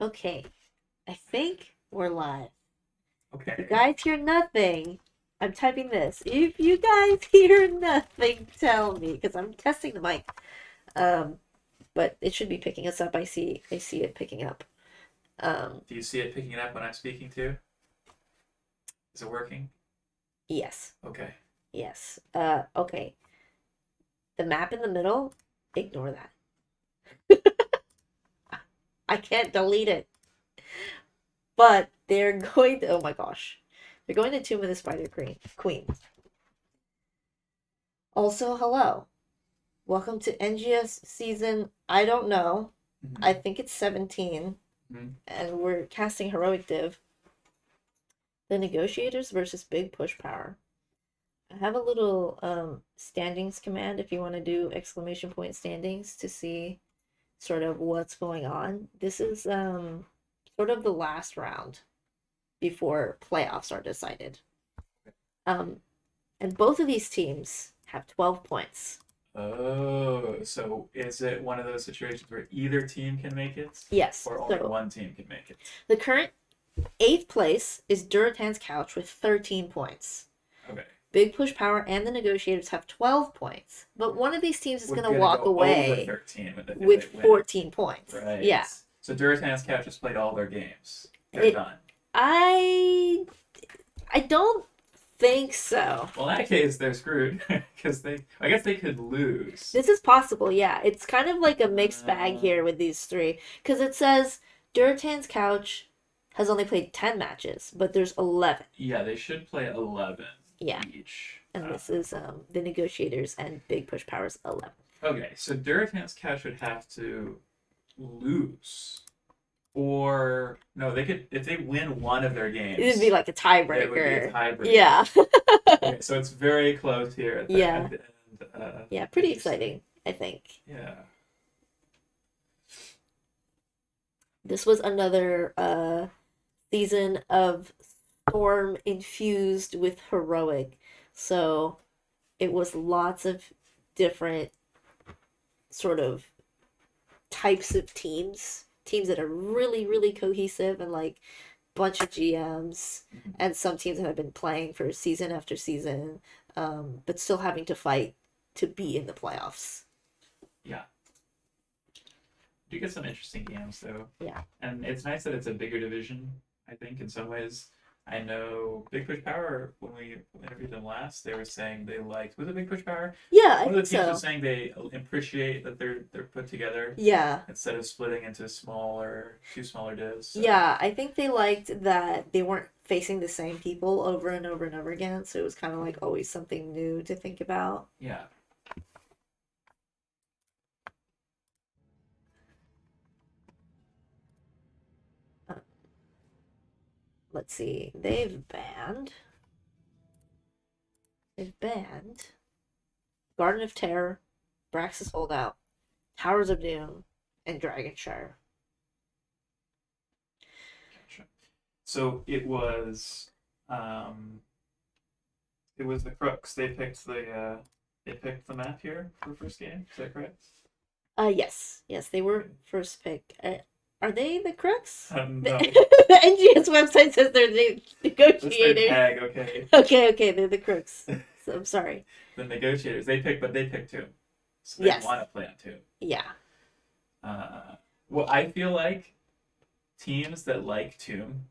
Okay, I think we're live. If you Okay. guys hear nothing, I'm typing this. If you guys hear nothing, tell me because I'm testing the mic. Um, but it should be picking us up. I see it picking up. Um, Do you see it picking it up when I'm speaking too? Is it working? yes, Okay. yes. Okay. The map in the middle, ignore that. I can't delete it. But they're going to. Oh my gosh, they're going to Tomb of the Spider Queen. Also, hello. Welcome to NGS season, I don't know. I Mm-hmm. think it's 17, Mm-hmm. and we're casting Heroic Div. The Negotiators versus Big Push Power. I have a little standings command if you want to do exclamation point standings to see sort of what's going on. This is sort of the last round before playoffs are decided. Um, and both of these teams have 12 points. Oh, so is it one of those situations where either team can make it, Yes. or only So one team can make it? the current eighth place is Duratan's Couch with 13 points. Okay. Big Push Power and the Negotiators have 12 points. But one of these teams is We're going to gonna walk go over away 13 if with they win. 14 points. Right. Yeah. So Duratan's Couch has played all their games. They're It done. I I don't think so. Well, in that case, they're screwed because I guess they could lose. This is possible, yeah. It's kind of like a mixed bag Uh, here with these three. Because it says Duratan's Couch has only played 10 matches, but there's 11. yeah, they should play 11 Yeah. each. And this is the Negotiators and Big Push Power's 11. Okay, so Duratan's Couch would have to lose. Or no, they could if they win one of their It'd be games, like a it would be a tiebreaker. tiebreaker. Yeah. Okay, so it's very close here at Yeah. the end. Yeah, pretty Interesting. exciting, I think. Yeah. This was another season of Storm infused with heroic. So it was lots of different sort of types of teams. Teams that are really, really cohesive and like bunch of GMs, Mhm. and some teams that have been playing for season after season, but still having to fight to be in the playoffs. Yeah. You get some interesting games though. Yeah. And it's nice that it's a bigger division, I think, in some ways. I know Big Push Power, when we interviewed them last, they were saying they liked, was it Big Push Power? Yeah, I One of think the teams was so. saying they appreciate that they're put together Yeah. instead of splitting into two smaller divs. So Yeah, I think they liked that they weren't facing the same people over and over and over again, so it was kind of like always something new to think about. yeah. Uh, let's see. They've banned Garden of Terror, Braxis Holdout, Towers of Doom, and Dragonshire. Gotcha. So um it was the Crooks. They picked the map here for first game. Is that correct? Yes, yes, they were first pick. Are they the crooks? The, No. the NGS website says they're the That's their negotiators. tag, okay. Okay, they're the crooks. So I'm sorry. The negotiators. They picked two. So they Yes, want to play on two. yeah, Well, I feel like teams that like Tomb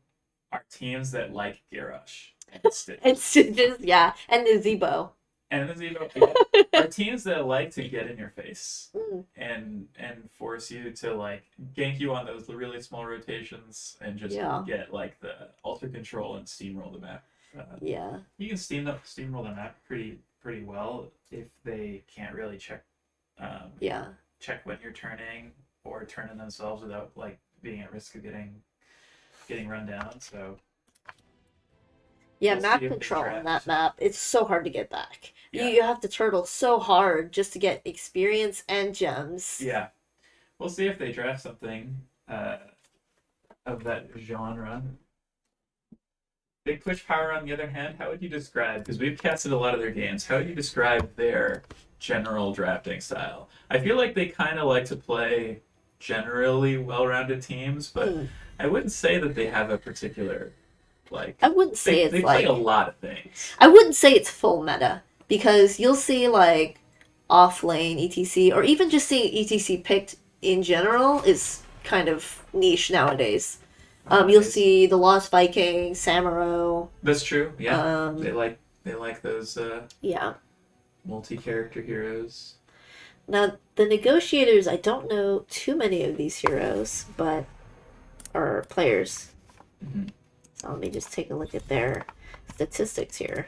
are teams that like Garrosh and and Stitches. Stitches, yeah, and the Zebo. And the Zebo, yeah, are teams that like to get in your face Mm, and force you to like gank you on those really small rotations and just yeah, get like the ultra control and steamroll the map. yeah, You can steamroll the map pretty well if they can't really um, yeah, check when you're turning or turning themselves without like being at risk of getting run down. So yeah. we'll see Map if they control on that draft. map. It's so hard to get back. You Yeah, you have to turtle so hard just to get experience and gems. yeah. We'll see if they draft something uh, of that genre. Big Push Power, on the other hand, how would you describe? Because we've casted a lot of their games. How would you describe their general drafting style? I feel like they kind of like to play generally well-rounded teams, but Mm. I wouldn't say that they have a particular like I wouldn't say they it's play a like lot of things. I wouldn't say it's full meta because you'll see like off lane ETC or even just seeing ETC picked in general is kind of niche nowadays. You'll Nowadays. see the Lost Viking, Samuro. That's true. Yeah, Um, they like those yeah. multi-character heroes. Now the negotiators, I don't know too many of these heroes, but or players. Hmm. So let me just take a look at their statistics here.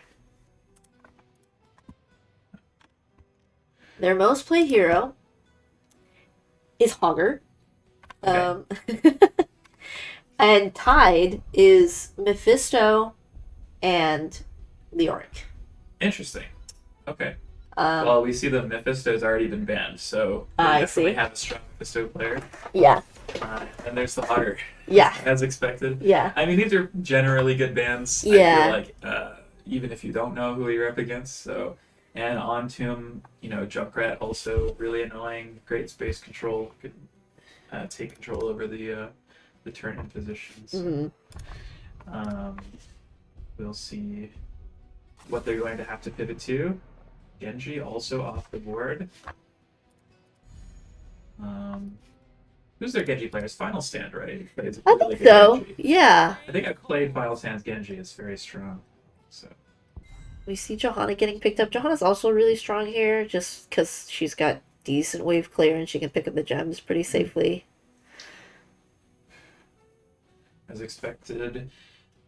Their most played hero is Hogger. Okay, Um, and tied is Mephisto and Leoric. interesting. Okay. Um, Well, we see that Mephisto's already been banned, so they I definitely see. have a strong Mephisto player. Yeah, And there's the Otter, yeah, as expected. yeah, I mean, these are generally good bands. I feel yeah. like even if you don't know who you're up against, so and on Tomb, Junkrat also really annoying. Great space control, could take control over the turn in positions. Mm. Um, we'll see what they're going to have to pivot to. Genji also off the board. Um, who's their Genji player? It's Final Stand, right? He plays I really think good so. Genji. Yeah. I think I've played Final Stand's Genji. It's very strong. So We see Johanna getting picked up. Johanna's also really strong here, just because she's got decent wave clear and she can pick up the gems pretty safely. as expected,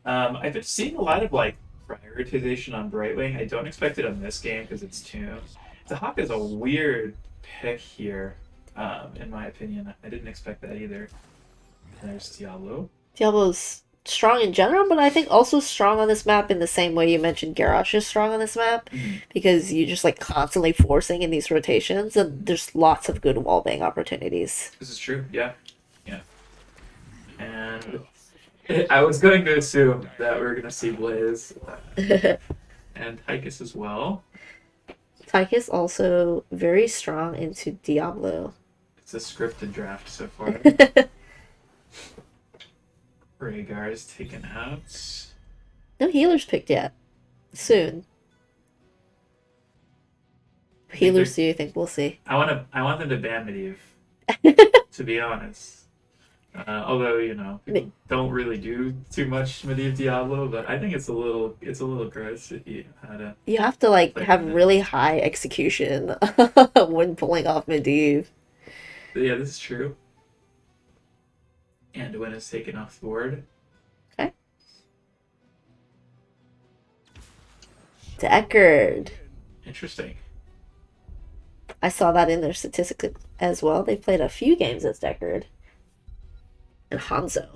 I've been seeing a lot of like prioritization on Brightwing. I don't expect it on this game because it's Tomb. The Hawk is a weird pick here, in my opinion. I didn't expect that either. There's Diablo. Diablo's strong in general, but I think also strong on this map in the same way you mentioned Garrosh is strong on this map Mm-hmm. because you're just like constantly forcing in these rotations and there's lots of good wallbang opportunities. This is true. Yeah, yeah. And I was going to assume that we are going to see Blaze and Tychus as well. Tychus also very strong into Diablo. It's a scripted draft so far. Rhaegar is taken out. No healers picked yet. Soon. Healers do you think? We'll see. I want them to ban Medivh, to be honest. Although people don't really do too much Medivh Diablo, but I think it's a little gross if you had a You have to like player have in it. really high execution when pulling off Medivh. But yeah, this is true. Anduin is taken off the board. Okay. Deckard. Interesting. I saw that in their statistics as well. They played a few games as Deckard. And Hanzo.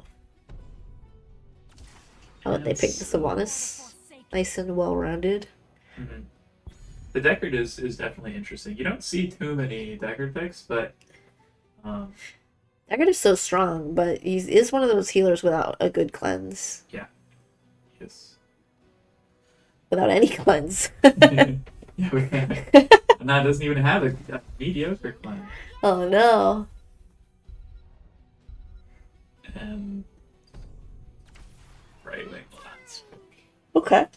How about they picked the Sylvanas? Nice and well rounded. Mm-hmm. The Deckard is definitely interesting. You don't see too many Deckard picks, but um, Deckard is so strong, but he is one of those healers without a good cleanse. yeah, yes. Without any cleanse. Yeah, and that doesn't even have a mediocre clan. Oh no. And right wing lance. Okay.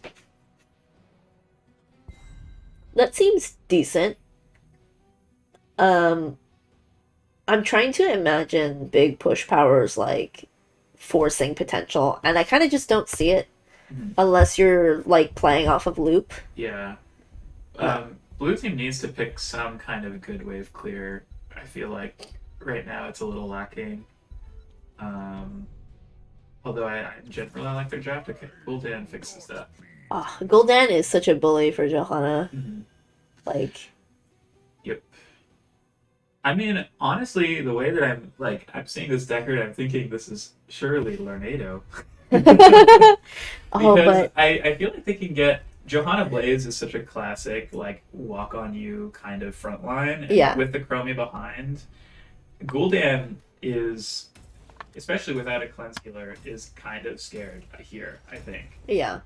That seems decent. Um, I'm trying to imagine big push powers like forcing potential, and I kind of just don't see it Mm-hmm. unless you're like playing off of loop. Yeah. Uh, Blue team needs to pick some kind of good wave clear. I feel like right now it's a little lacking. Um, although I generally like their draft. Okay, Gul'dan fixes that. Gul'dan is such a bully for Johanna. Mm-hmm. Like, Yep. I mean, honestly, the way that I'm seeing this Deckard, I'm thinking this is surely Lornado. oh, Because but I feel like they can get Johanna Blaze is such a classic like walk on you kind of front line, and yeah, with the Chromie behind, Gul'dan is, especially without a cleanse healer, is kind of scared here, I think. yeah,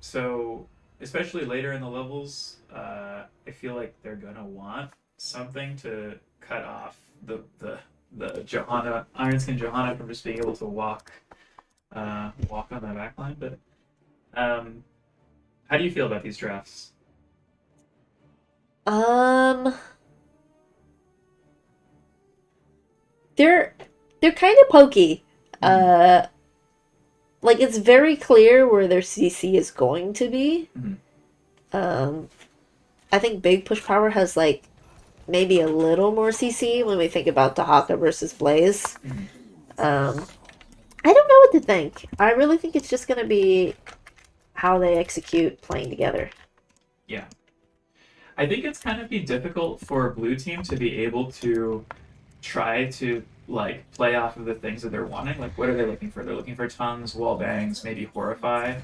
So especially later in the levels, I feel like they're gonna want something to cut off the the Johanna Ironskin Johanna from just being able to walk on that back line. But um, how do you feel about these drafts? Um, they're kind of pokey. Mm-hmm. Uh, like it's very clear where their CC is going to be. Mm-hmm. Um, I think Big Push Power has like maybe a little more CC when we think about Dahaka versus Blaze. Mm-hmm. Um, I don't know what to think. I really think it's just gonna be how they execute playing together. Yeah. I think it's kind of be difficult for blue team to be able to try to like play off of the things that they're wanting. Like, what are they looking for? They're looking for tons, wall bangs, maybe horrify,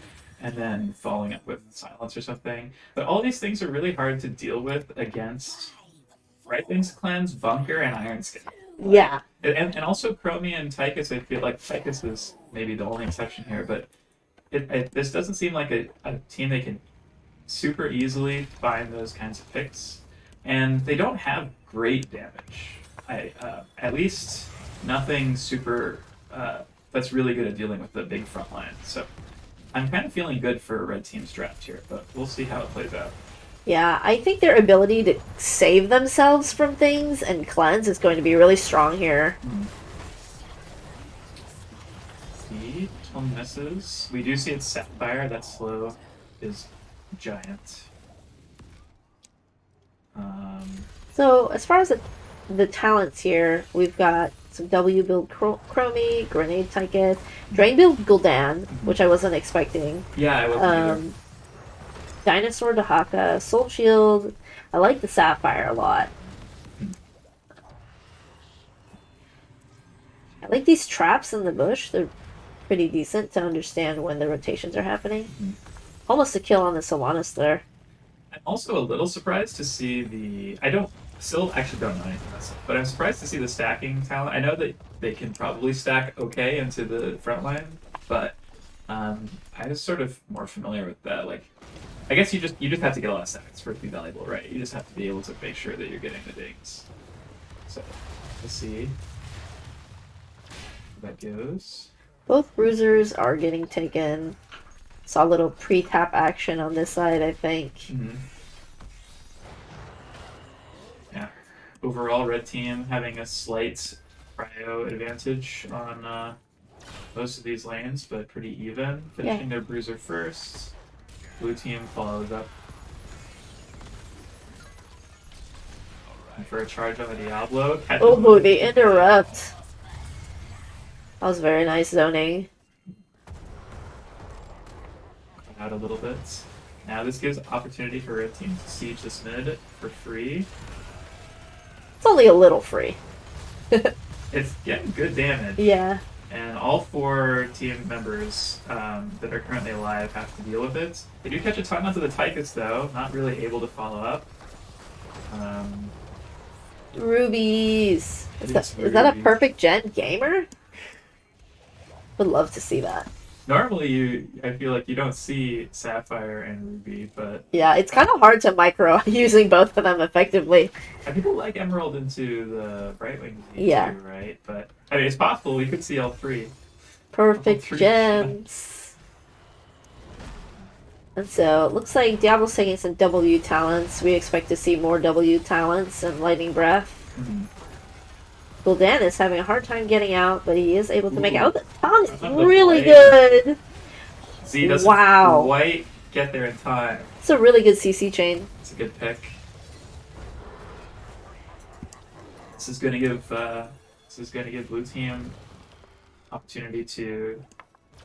and then following up with silence or something. But all these things are really hard to deal with against Right Wings Cleanse, Bunker, and Iron Skin. Like, Yeah, and also Chromie and Tychus. I feel like Tychus is maybe the only exception here, but this doesn't seem like a team they can super easily find those kinds of picks, and they don't have great damage. At least nothing super that's really good at dealing with the big front line. So I'm kind of feeling good for Red Team's draft here, but we'll see how it plays out. yeah. I think their ability to save themselves from things and cleanse is going to be really strong here. Mm. See, one misses. We do see it's Sapphire. That slow is giant. Um, So as far as the talents here, we've got some W build Chromie, Grenade Tychus, Drain build Gul'dan, which I wasn't expecting. yeah, I wasn't either. Dinosaur Dahaka, Soul Shield. I like the Sapphire a lot. I like these traps in the bush. They're pretty decent to understand when the rotations are happening. Mhm. Almost a kill on the Sylvanas there. I'm also a little surprised to see the. I don't still actually don't know anything about stuff, but I'm surprised to see the stacking talent. I know that they can probably stack okay into the front line, but I was sort of more familiar with that. Like, I guess you just have to get a lot of stacks for it to be valuable, right? You just have to be able to make sure that you're getting the dings. So let's see how that goes. Both bruisers are getting taken. Saw a little pre-tap action on this side, I think. Mm-hmm. Yeah. Overall, red team having a slight prio advantage on most of these lanes, but pretty even. Finishing their bruiser first. Blue team follows up. And for a charge on the Diablo. Oh, the interrupt. That was very nice zoning. Out a little bit. Now this gives opportunity for red team to siege this mid for free. It's only a little free. It's getting good damage. Yeah. And all four team members that are currently alive have to deal with it. They do catch a ton onto the Tychus, though, not really able to follow up. Rubies. Is that a perfect gen gamer? Would love to see that. Normally, I feel like you don't see Sapphire and Ruby, but Yeah, it's kind of hard to micro using both of them effectively. people like Emerald into the Brightwing Yeah. too, right? But I mean, it's possible we could see all three. Perfect All three gems. And so it looks like Diablo's taking some W talents. We expect to see more W talents and Lightning Breath. Mm-hmm. Gul'dan is having a hard time getting out, but he is able to make out. The tongue is The really blade. good. Z doesn't quite get there in time. It's a really good CC chain. It's a good pick. This is going to give blue team opportunity to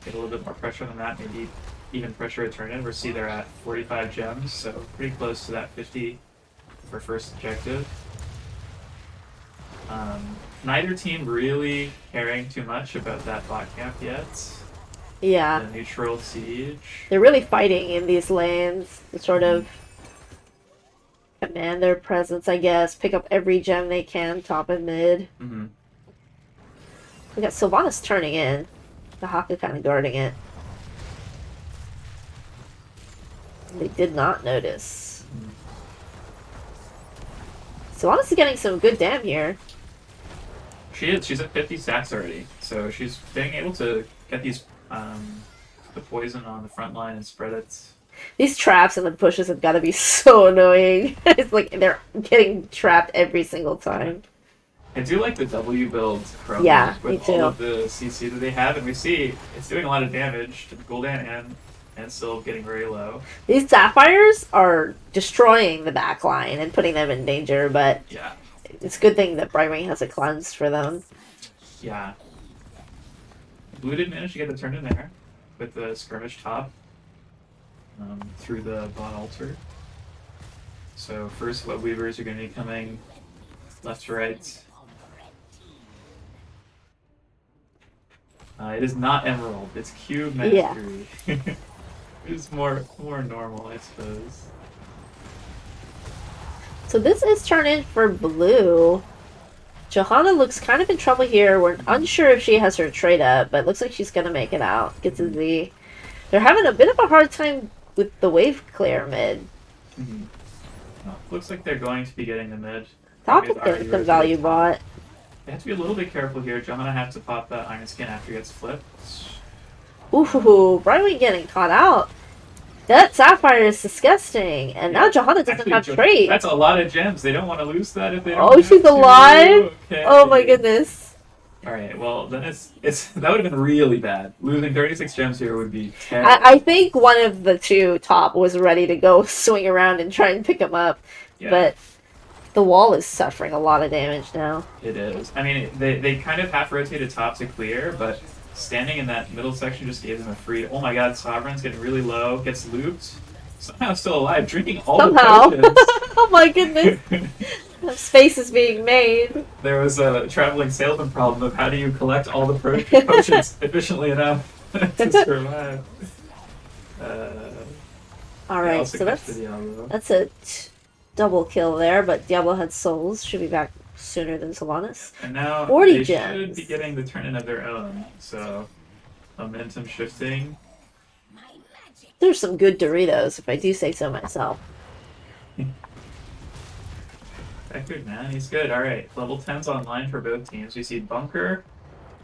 get a little bit more pressure on that, maybe even pressure a turn in. We see they're at 45 gems, so pretty close to that 50 for first objective. Neither team really caring too much about that bot camp yet. Yeah. The neutral siege. They're really fighting in these lanes to sort of command their presence, I guess. Pick up every gem they can, top and mid. Mm-hmm. We got Sylvanas turning in. The Haka kind of guarding it. They did not notice. Sylvanas is getting some good dam here. She is. She's at 50 stacks already. So she's being able to get these the poison on the front line and spread it. These traps and the pushes have got to be so annoying. It's like they're getting trapped every single time. I do like the W build Chrome Yeah, me with all too. of the CC that they have, and we see it's doing a lot of damage to the Gul'dan and still getting very low. These sapphires are destroying the back line and putting them in danger, but Yeah, it's a good thing that Brightwing has it cleansed for them. yeah. Blue did manage to get the turn in there with the skirmish top through the bot altar. So first web weavers are going to be coming left to right. It is not emerald. It's cube mastery. Yeah. It's more normal, I suppose. So this is turn in for blue. Johanna looks kind of in trouble here. We're unsure if she has her trade up, but looks like she's going to make it out. Gets a Z. They're having a bit of a hard time with the wave clear mid. Mm-hmm. Well, looks like they're going to be getting the mid. Top is getting some value bot. They have to be a little bit careful here. Johanna have to pop that iron skin after he gets flipped. Ooh, Brightwing getting caught out. That sapphire is disgusting. And now Johanna doesn't have trade. That's a lot of gems. They don't want to lose that if they don't. Oh, she's alive? Okay. Oh my goodness. Alright, well then it's that would have been really bad. Losing 36 gems here would be terrible. I think one of the two top was ready to go swing around and try and pick him up. Yeah. But the wall is suffering a lot of damage now. It is. I mean, they kind of half rotated top to clear, but standing in that middle section just gave them a free. Oh my god, Sovereign's getting really low, gets looped. Somehow still alive, drinking all the potions. Oh my goodness. Space is being made. There was a traveling salesman problem of how do you collect all the potions efficiently enough to survive. Alright, so that's a double kill there, but Diablo had souls. Should be back sooner than Sylvanas. And now 40 they gems. should be getting the turn in of their own, so momentum shifting. There's some good Doritos, if I do say so myself. That good, man. He's good. Alright, level 10's online for both teams. We see Bunker,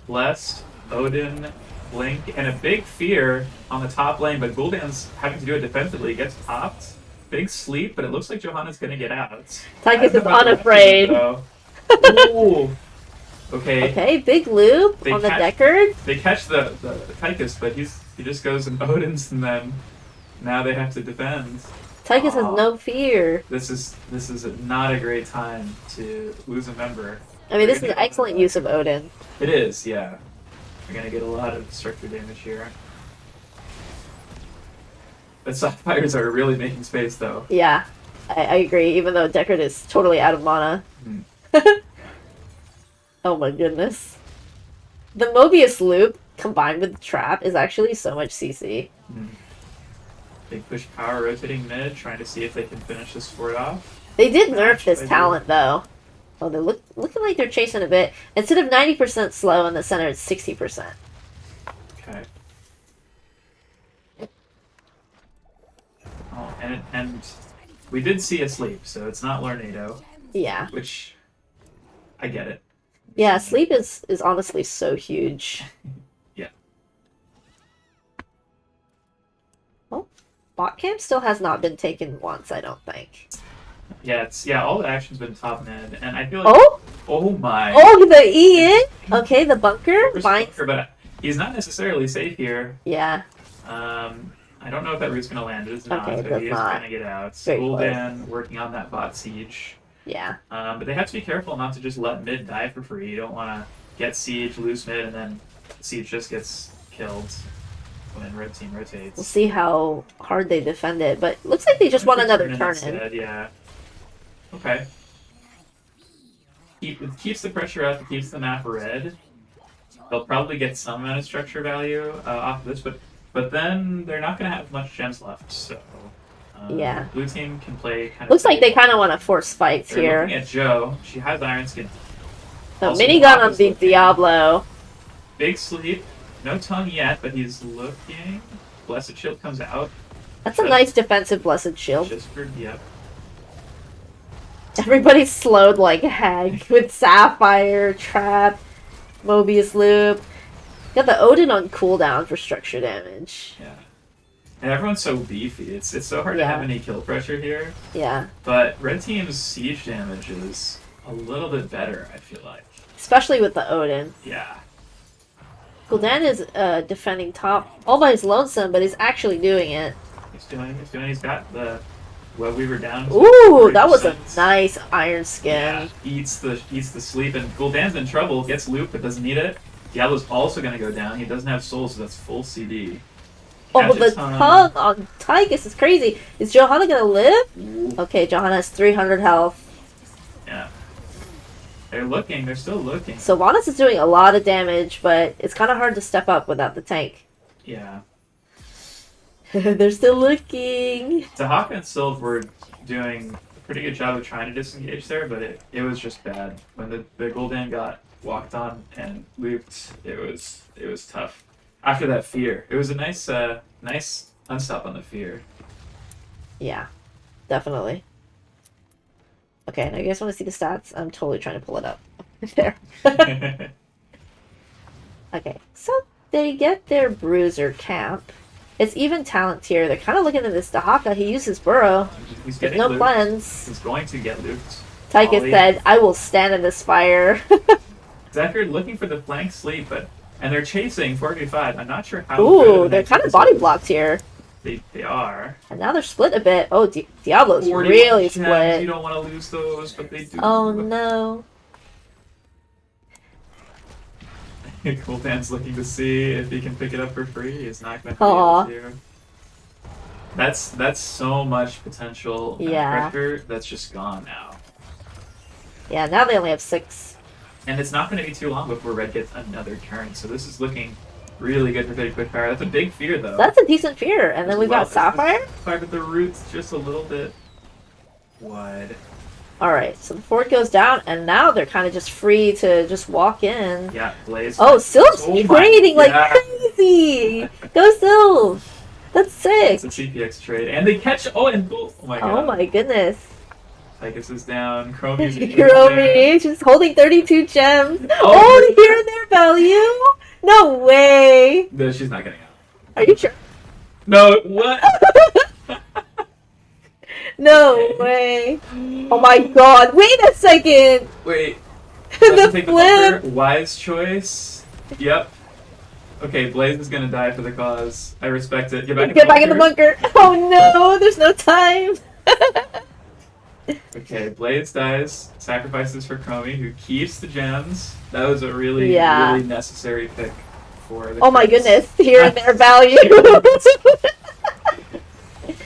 Blessed, Odin, Blink, and a big fear on the top lane, but Gul'dan's having to do it defensively. Gets popped. Big sleep, but it looks like Johanna's gonna get out. Tychus is unafraid. Ooh. Okay. Okay, big loop on the Deckard. They catch the Tychus, but he just goes in Odin's, and then now they have to defend. Tychus has no fear. This is not a great time to lose a member. I mean, this is excellent use of Odin. It is, yeah. We're gonna get a lot of destructive damage here. The sapphires are really making space, though. Yeah, I agree, even though Deckard is totally out of mana. Oh my goodness. The Mobius loop, combined with the trap, is actually so much CC. Big push power rotating mid, trying to see if they can finish this fort off. They did nerf this talent, though. Oh, they're looking like they're chasing a bit. Instead of 90% slow in the center, it's 60%. Okay. Oh, and we did see a sleep, so it's not Lornado. Yeah. Which, I get it. Yeah, sleep is honestly so huge. Yeah. Well, bot camp still has not been taken once, I don't think. Yeah, all the action's been top mid, and I feel like... Oh! Oh my! Oh, the E in? Okay, the bunker. Bunker, but he's not necessarily safe here. Yeah. I don't know if that route's gonna land. It is not, Okay, so he is gonna get out. Gul'dan working on that bot siege. Yeah. But they have to be careful not to just let mid die for free. You don't want to get siege, lose mid, and then siege just gets killed when red team rotates. We'll see how hard they defend it, but looks like they just want another turn in. Yeah. Okay. It keeps the pressure up. It keeps the map red. They'll probably get some amount of structure value off of this, but then they're not going to have much gems left. So yeah, blue team can play kind of. Looks like they kind of want to force fights they're here. Looking at Joe, she has iron skin. So minigun on the Diablo. Big sleep. No tongue yet, but he's looking. Blessed shield comes out. That's a nice defensive blessed shield. Just for yep. Everybody's slowed like heck with Sapphire, Trap. Mobius loop. Got the Odin on cooldown for structure damage. Yeah. And everyone's so beefy. It's so hard to have any kill pressure here. Yeah. But red team's siege damage is a little bit better, I feel like. Especially with the Odin. Yeah. Gul'dan is defending top all by his lonesome, but he's actually doing it. He's got the Web Weaver down. Ooh, that was a nice Iron Skin. Yeah, eats the sleep, and Gul'dan's in trouble. Gets loop, but doesn't need it. Diablo's also gonna go down. He doesn't have soul, so that's full CD. Oh, the tongue on Tychus is crazy. Is Johanna gonna live? Ooh. Okay, Johanna has 300 health. Yeah. They're looking. They're still looking. So Vanas is doing a lot of damage, but it's kind of hard to step up without the tank. Yeah. They're still looking. Tahaka and Sylve were doing a pretty good job of trying to disengage there, but it was just bad. When the Gul'dan got walked on and looped, it was tough. After that fear, it was a nice unstop on the fear. Yeah, definitely. Okay, now you guys want to see the stats? I'm totally trying to pull it up. There. Okay, so they get their Bruiser camp. It's even talent tier. They're kind of looking at this Dahaka. He uses Burrow. He's with getting no looped. cleanse. He's going to get looped. Tychus said, I will stand in this fire. Zephyr looking for the flank sleep, and they're chasing 4v5. I'm not sure how. Ooh, they're kind of body blocked here. They are. And now they're split a bit. Oh, Diablo's really gems. split. You don't want to lose those, but they do. Oh no. Gul'dan's looking to see if he can pick it up for free. He's not going to be able to. That's so much potential pressure that's just gone now. Yeah, now they only have 6. And it's not going to be too long before Red gets another turn. So this is looking really good for Big Quick Fire. That's a big fear, though. That's a decent fear. And then we've got Sapphire. But the root's just a little bit wide. Alright, so the fort goes down, and now they're kind of just free to just walk in. Yeah, Blaze. Oh, Sylve's trading like crazy! Go Sylve! That's sick! It's a CPX trade. And they catch... Oh, and... Oh my god. Oh my goodness. Tychus is down. Chromie's Chromie, she's holding 32 gems. Oh, here and there value? No way! No, she's not getting out. Are you sure? No, what? No way. Oh my god, wait a second! Wait. The take flip! The wise choice. Yep. Okay, Blaze is gonna die for the cause. I respect it. Get back in the bunker. Oh no, there's no time! Okay, Blaze dies, sacrifices for Chromie, who keeps the gems. That was a really necessary pick for the my goodness, here and there value!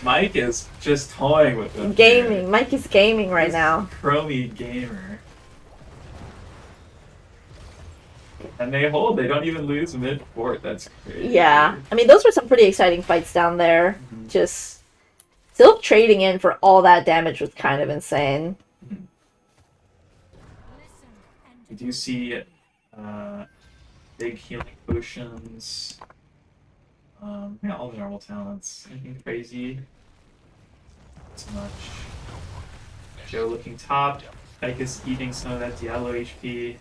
Mike is just toying with them. Gaming. Here. Mike is gaming right now. Chromie gamer. And they hold. They don't even lose mid-fort. That's crazy. Yeah. I mean, those were some pretty exciting fights down there. Mm-hmm. Just still trading in for all that damage was kind of insane. Mm-hmm. We do see big healing potions. Yeah, all the normal talents. Anything crazy? Not so much. Joe looking top. Tychus eating some of that Diablo HP.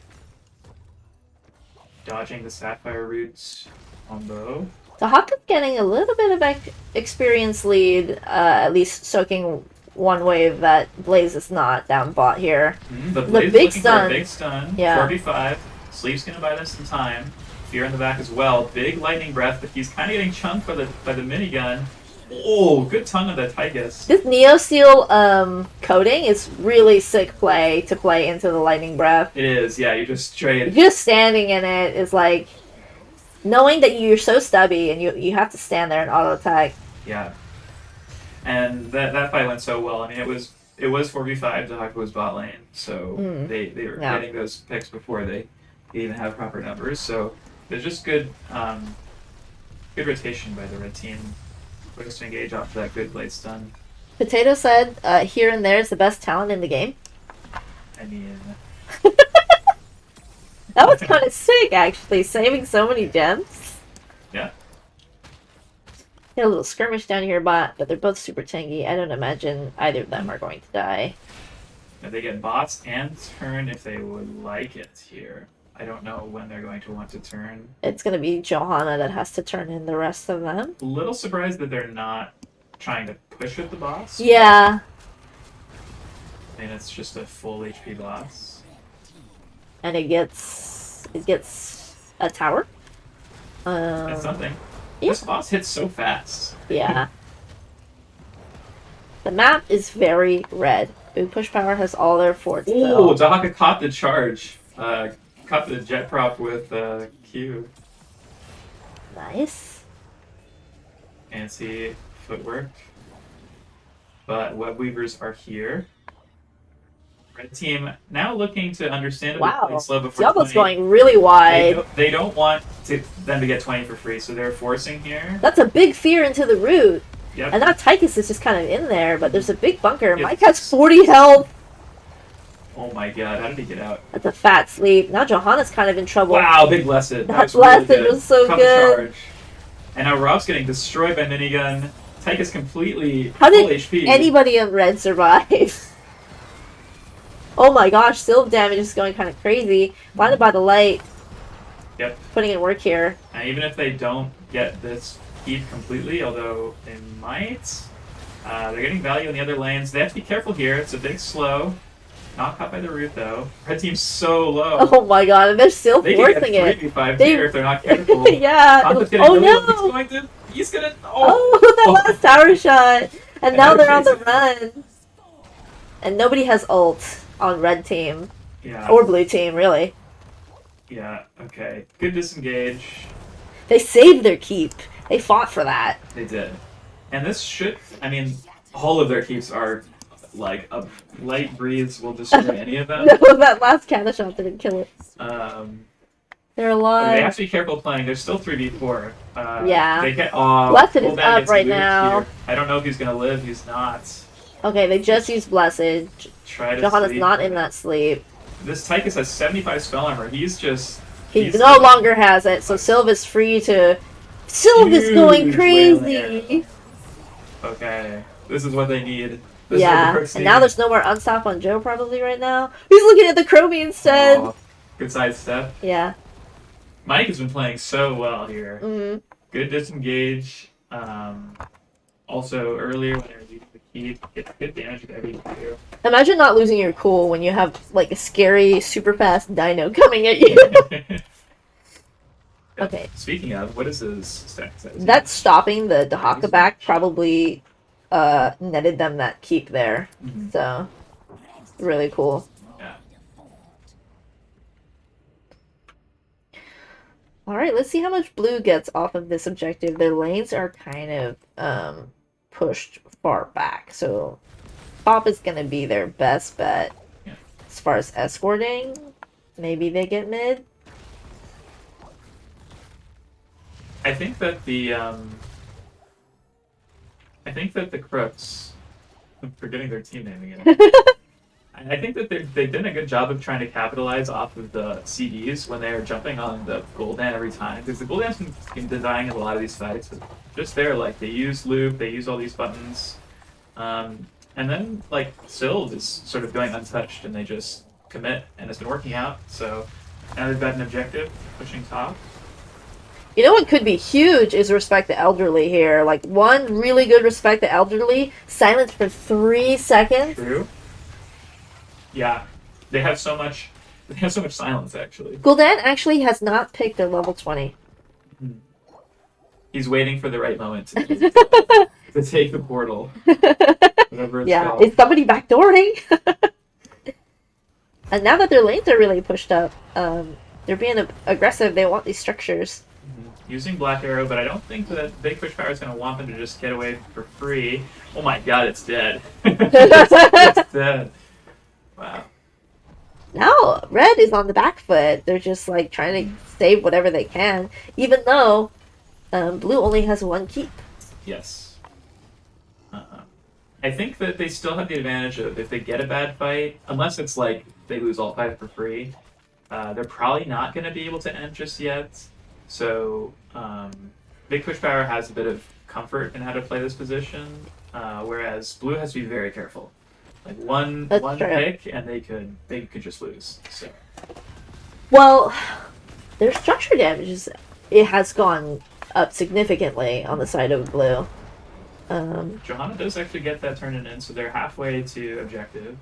Dodging the Sapphire roots combo. Tahaka's getting a little bit of experience lead, at least soaking one wave that Blaze is not down bot here. The big stun. Big stun. Yeah. 45. Sleep's gonna buy them some time. Fear in the back as well. Big lightning breath, but he's kind of getting chunked by the minigun. Oh, good tongue of the Tychus. This Neo Seal coating is really sick play to play into the lightning breath. It is, yeah. You just straight. Just standing in it is like knowing that you're so stubby and you have to stand there and auto attack. Yeah. And that fight went so well. I mean, it was 4v5. Tahaka was bot lane, so they were getting those picks before they even have proper numbers. So there's just good rotation by the red team. Ways to engage off that good blade stun. Potato said, here and there is the best talent in the game. I mean... That was kind of sick, actually, saving so many gems. Yeah. Had a little skirmish down here, but they're both super tanky. I don't imagine either of them are going to die. Now they get bots and turn if they would like it here. I don't know when they're going to want to turn. It's gonna be Johanna that has to turn in the rest of them. A little surprised that they're not trying to push at the boss. Yeah. I mean, it's just a full HP boss. And it gets a tower. That's something. Yeah. This boss hits so fast. Yeah. The map is very red. Big Push Power has all their forts. Ooh, Dahaka caught the charge. Caught the jet prop with Q. Nice. Fancy footwork. But web weavers are here. Red team now looking to understandably Wow. play slow before Diablo's 20. going really wide. They don't want them to get 20 for free, so they're forcing here. That's a big fear into the root. Yep. And now Tychus is just kind of in there, but there's a big bunker. Yep. Mike has 40 health. Oh my god, how did he get out? That's a fat sleep. Now Johanna's kind of in trouble. Wow, big blessed. That really blessed was so Caught the good. charge. And now Rob's getting destroyed by minigun. Tychus completely How full did HP. anybody in red survive? Oh my gosh, Sylve damage is going kind of crazy. Blinded by the light. Yep. Putting in work here. And even if they don't get this heat completely, although they might, they're getting value in the other lanes. They have to be careful here. It's a big slow. Not caught by the root though. Red team's so low. Oh my god, and they're still They forcing can get it. 3v5 They- here if they're not careful. Yeah. Conta's getting Oh really low. no. He's gonna. Oh, that Oh. last tower shot. And now they're they're on the chasing. run. And nobody has ult on red team. Yeah. Or blue team, really. Yeah. Okay. Good disengage. They saved their keep. They fought for that. They did. And this should. I mean, all of their keeps are like a light breeze will destroy any of them. No, that last cannon shot didn't kill it. They're But alive. they have to be careful playing. There's still 3v4. Yeah. They get. Blessed is Gul'dan up gets right moved now. here. I don't know if he's gonna live. He's not. Okay, they just used Blessed. Try to. Johanna's sleep. not in that sleep. This Tychus has 75 spell armor. He's just. He he's no longer has it, so Sylve is free to. Sylve is going Huge crazy! Okay. This is what they need. This is what Yeah, the Crooks and need. now there's no more unstop on Joe probably right now. He's looking at the Chromie instead! Aw, good side step. Yeah. Mike has been playing so well here. Mm-hmm. Good disengage. Also, earlier when they were leaving the keep, it's good damage with everything too. Imagine not losing your cool when you have, like, a scary, super fast dino coming at you. Okay. Speaking of, what is his stack size? That stopping the Dahaka back probably netted them that keep there. Mhm. So, really cool. Yeah. Alright, let's see how much blue gets off of this objective. Their lanes are kind of pushed far back. So, Pop is going to be their best bet. Yeah. As far as escorting, maybe they get mid. I think that the Crooks, I'm forgetting their team name again. I think that they've done a good job of trying to capitalize off of the CDs when they are jumping on the Gul'dan every time, because the Gul'dan's been dying in a lot of these fights. Just there, like they use loop, they use all these buttons, and then like Sylve is sort of going untouched, and they just commit, and it's been working out. So now they've got an objective, pushing top. You know what could be huge is respect the elderly here. Like, one really good respect the elderly, silence for 3 seconds. True. Yeah, they have so much. They have so much silence actually. Gul'dan actually has not picked their level 20. He's waiting for the right moment to take the portal. Whatever it's Yeah, called. is somebody backdooring? And now that their lanes are really pushed up, they're being aggressive. They want these structures. Using Black Arrow, but I don't think that Big Push Power is going to want them to just get away for free. Oh my god, it's dead. It's dead. Wow. Now, red is on the back foot. They're just, like, trying to save whatever they can, even though blue only has one keep. Yes. I think that they still have the advantage of if they get a bad fight, unless it's like they lose all 5 for free, they're probably not going to be able to end just yet. So Big Push Power has a bit of comfort in how to play this position, whereas blue has to be very careful. Like one That's true. pick and they could just lose. So Well, their structure damage it has gone up significantly on the side of blue. Johanna does actually get that turned in, so they're halfway to objective.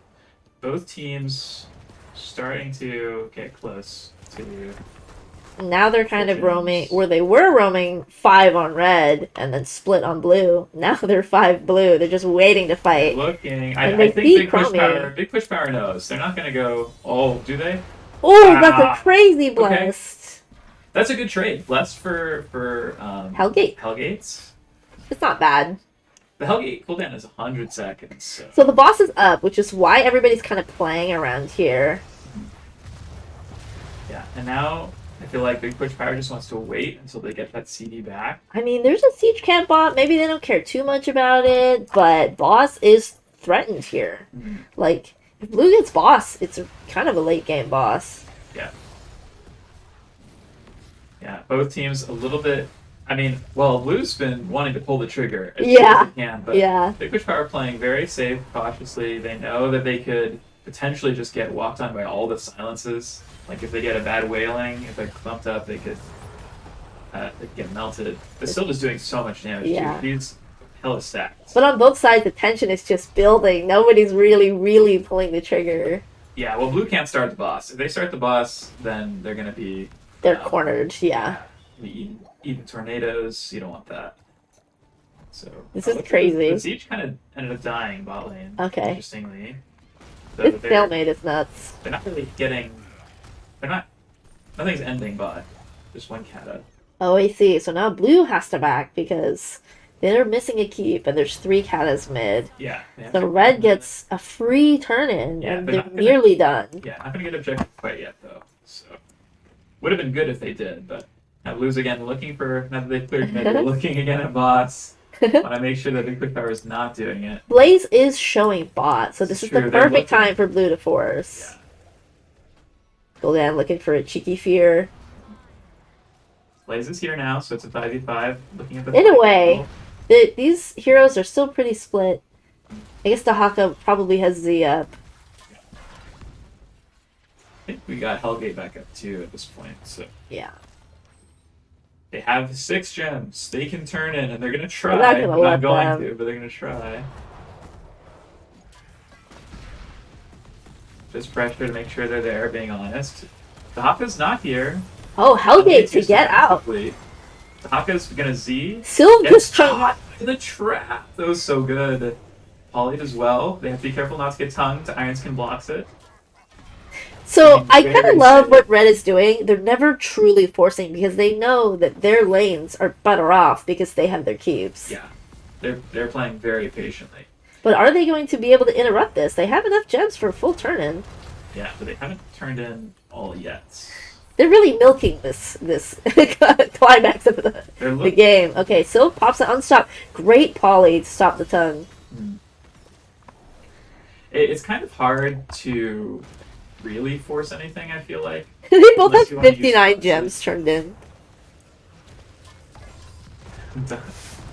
Both teams starting to get close to Now they're kind of roaming gems. where they were roaming 5 on red and then split on blue. Now they're 5 blue. They're just waiting to They're fight. looking. And I they think see Chromie. Big Push Power knows. They're not going to go. Oh, do they? Oh, that's a Ah, crazy okay. blast. That's a good trade. Blessed for Hellgate. Hellgates. It's not bad. The Hellgate cooldown is 100 seconds. So the boss is up, which is why everybody's kind of playing around here. Yeah, and now I feel like Big Push Power just wants to wait until they get that CD back. I mean, there's a siege camp bot. Maybe they don't care too much about it, but boss is threatened here. Mm-hmm. Like, if blue gets boss, it's kind of a late game boss. Yeah. Yeah, both teams a little bit. I mean, well, Blue's been wanting to pull the trigger as soon as they can, but Yeah. Big Push Power playing very safe, cautiously. They know that they could potentially just get walked on by all the silences. Like if they get a bad wailing, if they're clumped up, they could get melted. They're still just doing so much damage. Yeah. Too. He's hella stacked. But on both sides, the tension is just building. Nobody's really pulling the trigger. Yeah, well, Blue can't start the boss. If they start the boss, then they're gonna be They're cornered, yeah. Eating tornadoes. You don't want that. So This is crazy. The siege kind of ended up dying bot lane. Okay. Interestingly, This stalemate is nuts. They're not really getting. They're not. Nothing's ending bot. Just one kata. Oh, I see. So now blue has to back because they're missing a keep and there's 3 katas mid. Yeah. So red gets a free turn in Yeah, and they're they're not gonna- nearly done. Yeah, not gonna get objective quite yet though. So would have been good if they did, but now Blue's again looking for. Now that they've cleared mid, they're looking again at bots. Want to make sure that Big Quick Power is not doing it. Blaze is showing bot, so this is True, the they're perfect looking. time for blue to force. Yeah. Goldan looking for a cheeky fear. Blaze is here now, so it's a 5v5. Looking at the In a flank way. angle. These heroes are still pretty split. I guess the Haka probably has Z up. I think we got Hellgate back up too at this point. So Yeah. they have 6 gems. They can turn in, and they're gonna try. They're not gonna They're let not going them. to, but they're gonna try. Just pressure to make sure they're there. Being honest, the Haka's not here. Oh, Hellgate to get out. The Haka's gonna Z. Sylve Gets just trying. caught in the trap. That was so good. Polyed as well. They have to be careful not to get tongued. Ironskin blocks it. So I kind Very of love safe. what Red is doing. They're never truly forcing because they know that their lanes are better off because they have their keeps. Yeah, they're playing very patiently. But are they going to be able to interrupt this? They have enough gems for a full turn-in. Yeah, but they haven't turned in all yet. They're really milking this climax of They're the look- game. Okay, Sylve pops it unstop. Great poly to stop the tongue. It's kind of hard to really force anything. I feel like They both Unless you have wanna use 59 boxes. gems turned in.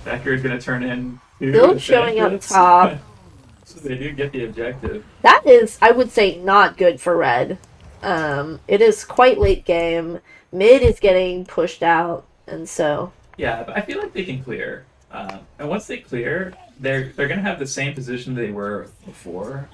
Becker is gonna turn in. Still showing up top. So they do get the objective. That is, I would say, not good for Red. It is quite late game. Mid is getting pushed out, and so Yeah, but I feel like they can clear. And once they clear, they're gonna have the same position they were before,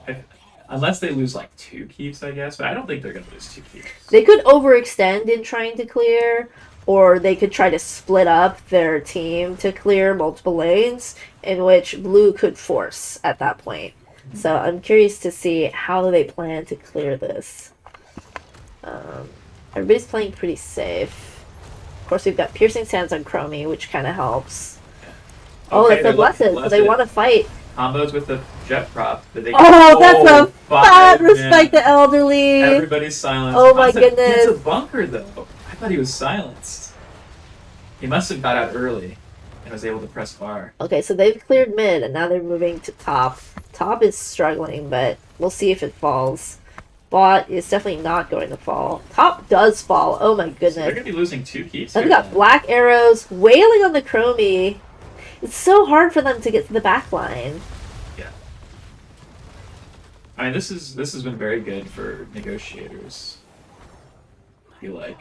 unless they lose like 2 keeps, I guess. But I don't think they're gonna lose 2 keeps. they could overextend in trying to clear, or they could try to split up their team to clear multiple lanes, in which blue could force at that point. So I'm curious to see how they plan to clear this. Everybody's playing pretty safe. Of course, we've got Piercing Sands on Chromie, which kind of helps. Oh, Okay, it's a they're blessed, looking so they blessed. want to fight. Combos with the jet prop that they Oh, that's a five, fat respect man. the elderly. Everybody's silenced. Oh my Concept goodness. It's a bunker though. I thought he was silenced. He must have got out early and was able to press bar. Okay, so they've cleared mid, and now they're moving to top. Top is struggling, but we'll see if it falls. Bot is definitely not going to fall. Top does fall. Oh my So they're goodness. gonna be losing 2 keys. Now Here we got then. black arrows wailing on the Chromie. It's so hard for them to get to the back line. Yeah. I mean, this has been very good for negotiators. feel like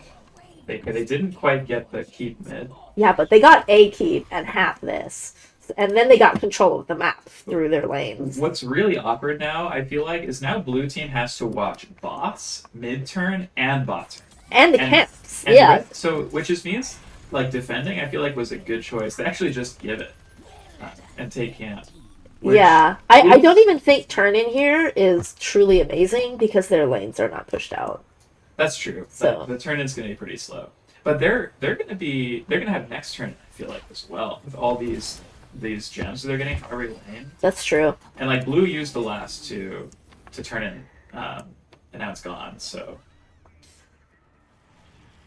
they didn't quite get the keep mid. Yeah, but they got a keep and half this. And then they got control of the map through their lanes. What's really awkward now, I feel like, is now blue team has to watch bots, mid turn, and bot turn. And the camps, yeah. So, which just means, like, defending, I feel like, was a good choice. They actually just give it and take camp. Yeah. I don't even think turn in here is truly amazing because their lanes are not pushed out. That's true. So the turn in's going to be pretty slow. But they're going to have next turn, I feel like, as well, with all these gems they're getting for every lane. That's true. And, like, blue used the last to turn in, and now it's gone, so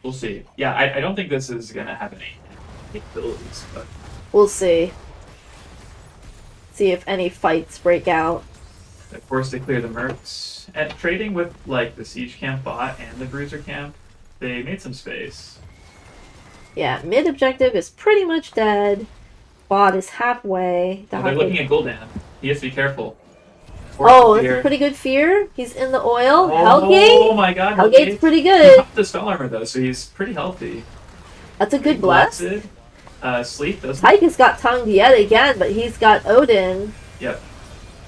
we'll see. Yeah, I don't think this is going to have any capabilities, but we'll see. See if any fights break out. Of course, they clear the mercs. And trading with, like, the siege camp bot and the bruiser camp, they made some space. Yeah, mid objective is pretty much dead. Bot is halfway. They're looking at Gul'dan. He has to be careful. That's a pretty good fear. He's in the oil. Hellgate? Oh my god. Hellgate's pretty good. He popped the spell armor, though, so he's pretty healthy. That's a good bless. Sleep doesn't. Tyke has got tongued yet again, but he's got Odin. Yep.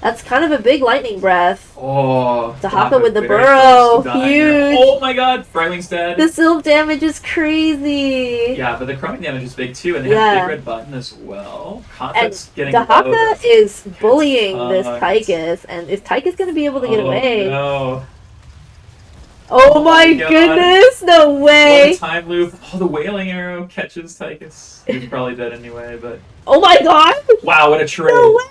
That's kind of a big lightning breath. Oh. Dahaka with the burrow. Huge. Oh my god. Fryling's dead. The Sylph damage is crazy. Yeah, but the chroming damage is big too, and they have a big red button as well. Concept's getting Dahaka is bullying this Tychus, and is Tychus going to be able to get away? No. Oh my goodness, no way! What a time loop. Oh, the wailing arrow catches Tychus. He's probably dead anyway, but... Oh my god! Wow, what a trade! No way!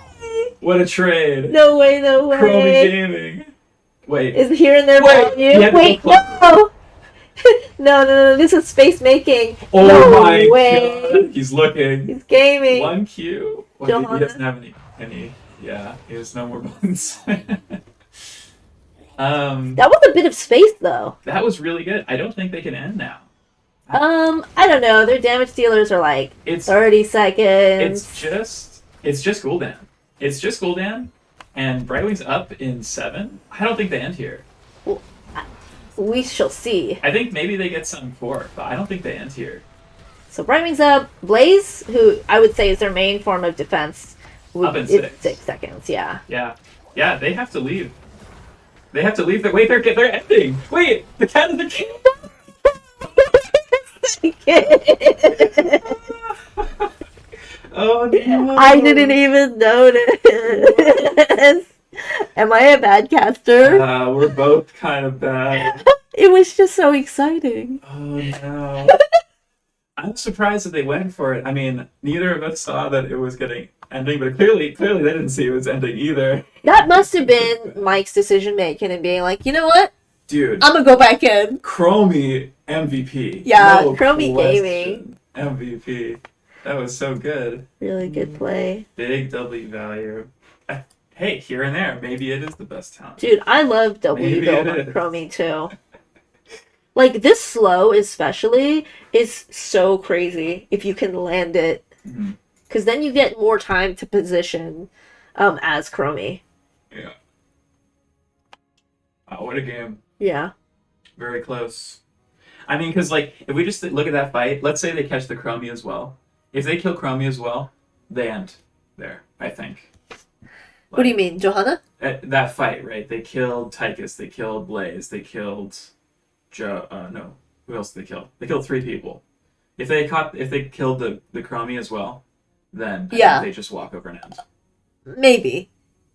What a trade! No way, no way! Chromie Gaming. Wait. Is here in their value? Wait, no! No, this is space making. Oh no my way. god! He's looking. He's gaming. 1Q. Well, he doesn't have any. Yeah, he has no more buttons. That was a bit of space, though. That was really good. I don't think they can end now. I don't know. Their damage dealers are like 30 seconds. It's just Gul'dan. It's just Gul'dan, and Brightwing's up in 7. I don't think they end here. Well, we shall see. I think maybe they get some 4, but I don't think they end here. So Brightwing's up. Blaze, who I would say is their main form of defense, up in 6. 6 seconds. Yeah. Yeah. They have to leave. They have to leave. Wait, they're ending. Wait, the cat and the king. Oh no! I didn't even notice. Am I a bad caster? We're both kind of bad. It was just so exciting. Oh no! I'm surprised that they went for it. I mean, neither of us saw that it was ending, but clearly they didn't see it was ending either. That must have been Mike's decision making and being like, you know what? Dude. I'm gonna go back in. Chromie MVP. Yeah, no Chromie Gaming. MVP. That was so good. Really good play. Big W value. Hey, here and there, maybe it is the best talent. Dude, I love W build on Chromie too. Like, this slow especially is so crazy if you can land it. Because then you get more time to position as Chromie. Yeah. Oh, what a game. Yeah. Very close. I mean, because, like, if we just look at that fight, let's say they catch the Chromie as well. If they kill Chromie as well, they end there, I think. What do you mean, Johanna? That fight, right? They killed Tychus, they killed Blaze, they killed no. Who else did they kill? They killed 3 people. If they killed the Chromie as well, then I think they just walk over and end. Maybe.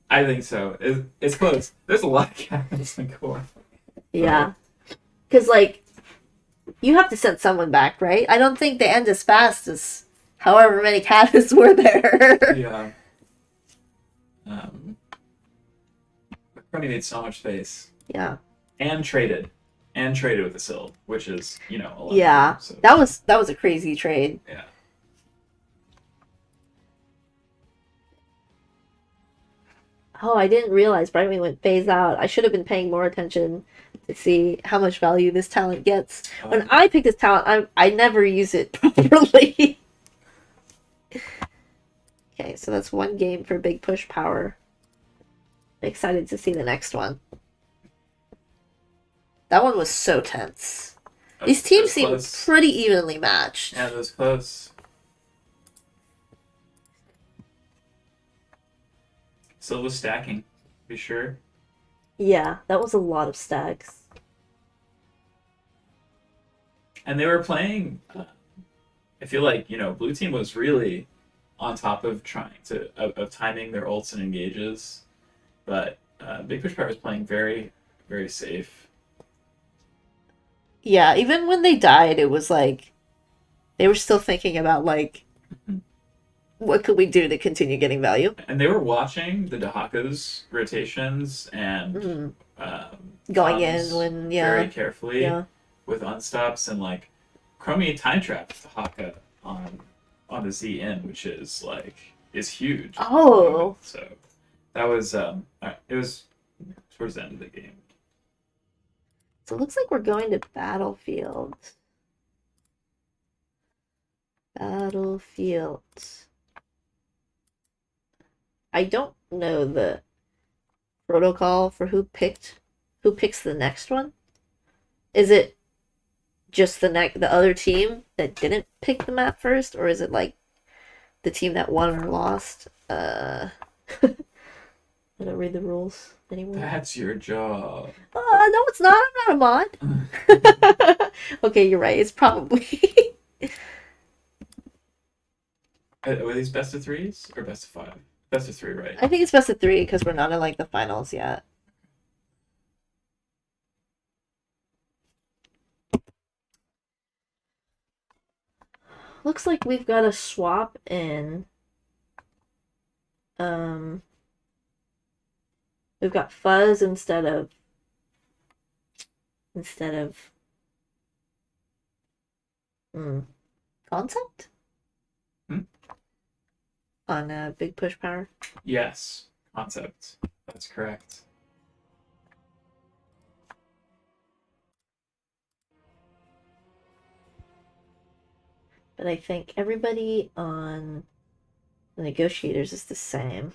I think so. It's close. There's a lot of cats in core. Yeah. Because, like, you have to send someone back, right? I don't think they end as fast as however many cats were there. Yeah. Chromie made so much space. Yeah. And traded with the Syl, which is, a lot. Yeah. So. That was a crazy trade. Yeah. Oh, I didn't realize Brightwing went phase out. I should have been paying more attention to see how much value this talent gets. When I pick this talent, I never use it properly. Okay, so that's 1 game for Big Push Power. I'm excited to see the next one. That one was so tense. These That teams was seem close. pretty evenly matched. Yeah, that was close. Still was stacking. Be sure. Yeah, that was a lot of stacks. And they were playing. I feel like blue team was really on top of trying to of timing their ults and engages, but Big Fish Power was playing very, very safe. Yeah, even when they died, it was like they were still thinking about like what could we do to continue getting value. And they were watching the Dahaka's rotations and Mm. Going in Tums when very yeah, carefully yeah. with unstops and like Chromie time trapped Dahaka on the Z in, which is huge at the Oh, moment. So that was it was towards the end of the game. so it looks like we're going to battlefield. Battlefield. I don't know the protocol for who picks the next one. Is it just the other team that didn't pick the map first, or is it like the team that won or lost? I don't read the rules anymore. That's your job. No, it's not. I'm not a mod. Okay, you're right. It's probably. Were these best of threes or best of five? Best of three, right? I think it's best of three because we're not in like the finals yet. Looks like we've got a swap in. Um, we've got fuzz instead of concept Hmm? on big push power. Yes, concept. That's correct. But I think everybody on the negotiators is the same.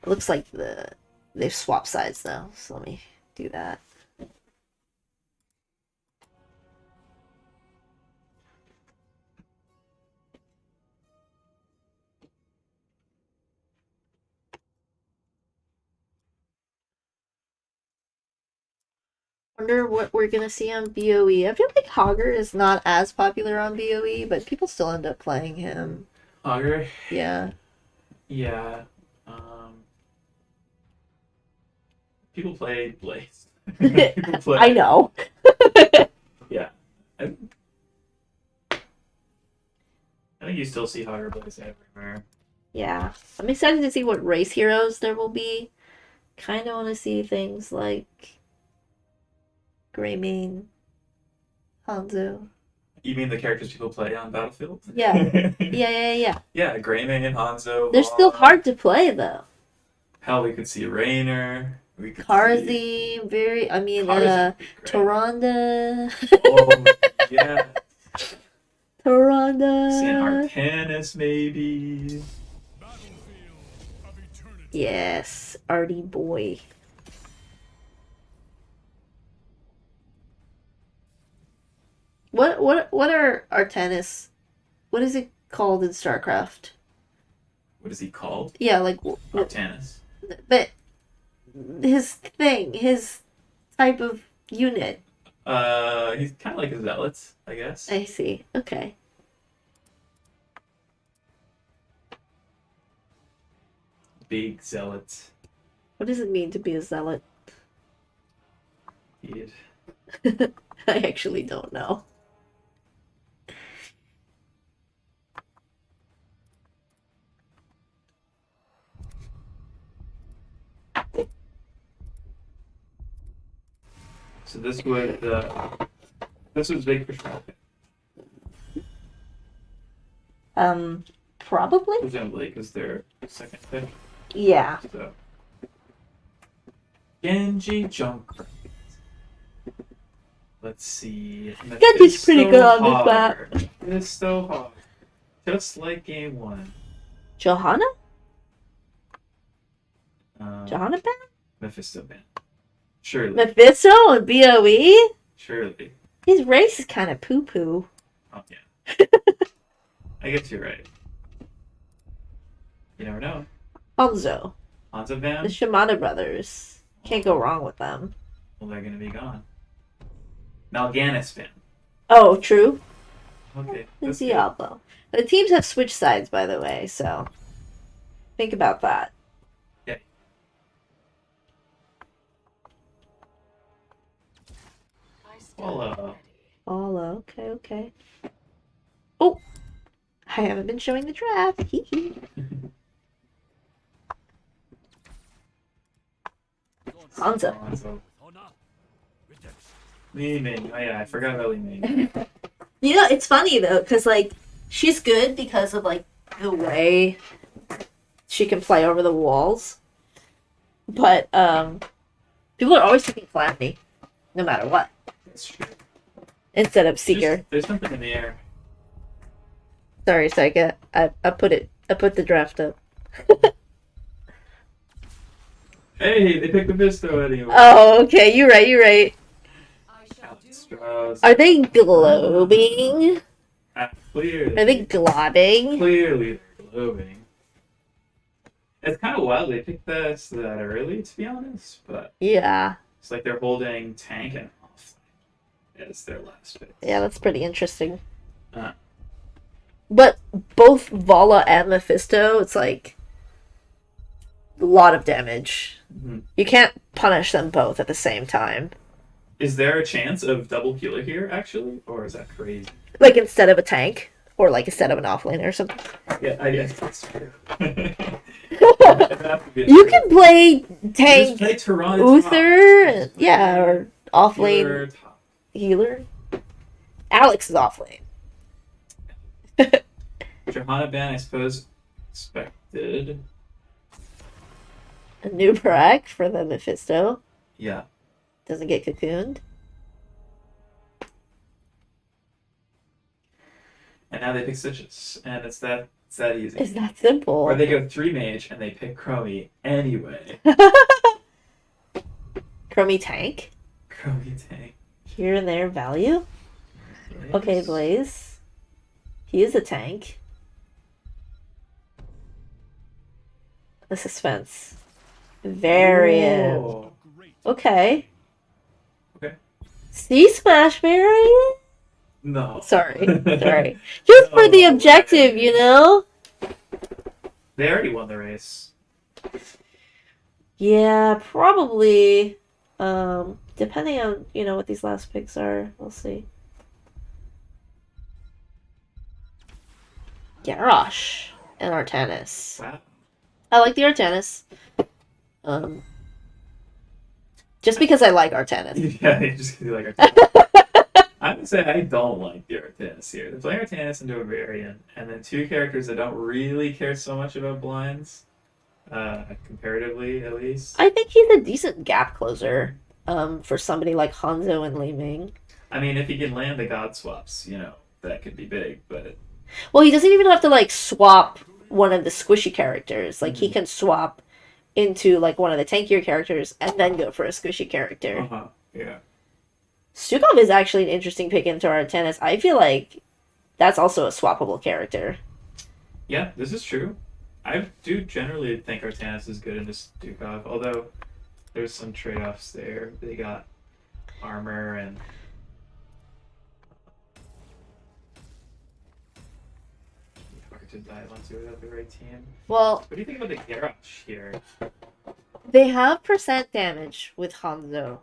It looks like they've swapped sides though, so let me do that. Wonder what we're gonna see on BOE. I feel like Hogger is not as popular on BOE, but people still end up playing him. Auger? Yeah. Yeah. Um, people play Blaze. People play. I know. Yeah. I think you still see Auger Blaze everywhere. Yeah. I'm excited to see what race heroes there will be. Kind of want to see things like Greymane, Hanzo. You mean the characters people play on Battlefield? Yeah. Yeah. Yeah, Greymane, Hanzo, They're still Vaughn. hard to play though. Hell, we could see Rainer. We could see Carzy, I mean, Carzy would be great. Tyrande. Oh, yeah. Tyrande. Seeing Artanis, maybe. Yes, Artie boy. What are Artanis? What is it called in StarCraft? What is he called? Yeah, like Artanis. but his thing, his type of unit. He's kind of like a zealot, I guess. I see. Okay. Big zealot. What does it mean to be a zealot? Indeed. I actually don't know. So this was big for Shrek. Probably. Presumably, because they're second pick. Yeah. So Genji Junker. Let's see. Genji's pretty good on this map. Mephisto Hog. Just like game one. Johanna? Um, Johanna ban? Mephisto ban. Surely. Mephisto and BOE? Surely. His race is kind of poo poo. Oh, yeah. I guess you're right. You never know. Hanzo. Hanzo The Van? Shimada brothers. Can't go wrong with them. Well, they're going to be gone. Mal'Ganis Van. Oh, true. Okay, And that's good. Diablo. The teams have switched sides, by the way, so think about that. Yeah. Well, Follow. Okay, okay. Oh! I haven't been showing the draft. Hee hee. Hanzo. Hanzo. Li Ming. Oh, yeah, I forgot about Li Ming. You know, it's funny though, because like she's good because of like the way she can play over the walls. But people are always picking Calamity, no matter what, That's true. instead of Seeker. There's something in the air. Sorry, Saika. I put the draft up. Hey, they picked the Visto anyway. Oh, okay. You're right. You're right. Strauss. Are they globing? Clearly. Are they globbing? Clearly they're globing. It's kind of wild they picked this that early, to be honest, but Yeah. it's like they're holding tank and off as their last pick. Yeah, that's pretty interesting. Uh, But both Vala and Mephisto, it's like a lot of damage. mhm. You can't punish them both at the same time. Is there a chance of double healer here, actually? Or is that crazy? Like instead of a tank, or like instead of an offlaner or something. Yeah, I guess that's true. You can play Just tank play Tehran Uther, top. and, yeah, or offlane Healer top. healer. Alex is offlane. Johanna Ban, I suppose, expected. A new Brack for the Mephisto. Yeah. Doesn't get cocooned. And now they pick Stitches, and it's that easy. It's that simple. Or they go 3 mage and they pick Chromie anyway. Chromie tank. Chromie tank. Here and there value. Blaze. Okay, Blaze. He is a tank. The suspense. Varian. Oh. Okay. Okay. See Smash Varian? No. Sorry. Sorry. Just for the No. objective, you know? They already won the race. Yeah, probably. Depending on, what these last picks are. We'll see. Garrosh and Artanis. Wow. I like the Artanis. Just because I like Artanis. Yeah, they just do like Artanis. I would say I don't like the Artanis here. They're playing Artanis into a variant, and then 2 characters that don't really care so much about blinds, comparatively at least. I think he's a decent gap closer. For somebody like Hanzo and Li Ming. I mean, if he can land the god swaps, that could be big, but Well, he doesn't even have to like swap one of the squishy characters. Like he can swap into like one of the tankier characters and then go for a squishy character. Yeah. Stukov is actually an interesting pick into our tennis. I feel like that's also a swappable character. Yeah, this is true. I do generally think Artanis is good in this Dukov, although there's some trade-offs there. They got armor and hard to dive onto without the right team. Well, What do you think about the Garrosh here? they have percent damage with Hanzo.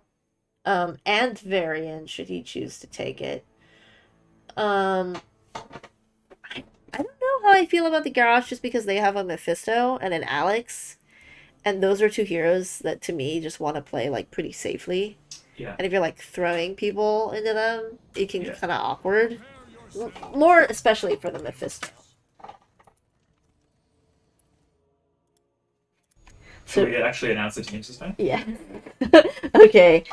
And Varian, should he choose to take it. I don't know how I feel about the Garrosh just because they have a Mephisto and an Alex. And those are 2 heroes that to me just want to play like pretty safely. Yeah. And if you're like throwing people into them, it can get kind of awkward. More especially for the Mephisto. Should we actually announce the teams this time? Yeah. Okay.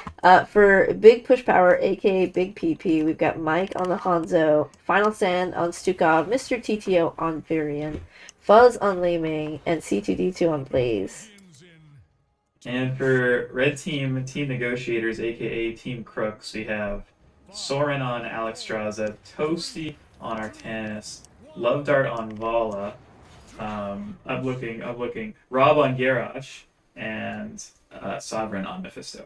For Big Push Power, aka Big PP, we've got Mike on the Hanzo, Final Stand on Stukov, Mr. TTO on Varian, Fuzz on Li Ming, and C2D2 on Blaze. And for red team, Team Negotiators, aka Team Crooks, we have Soren on Alexstrasza, Toasty on Artanis, Love Dart on Vala, I'm looking, Rob on Garrosh, and Sovereign on Mephisto.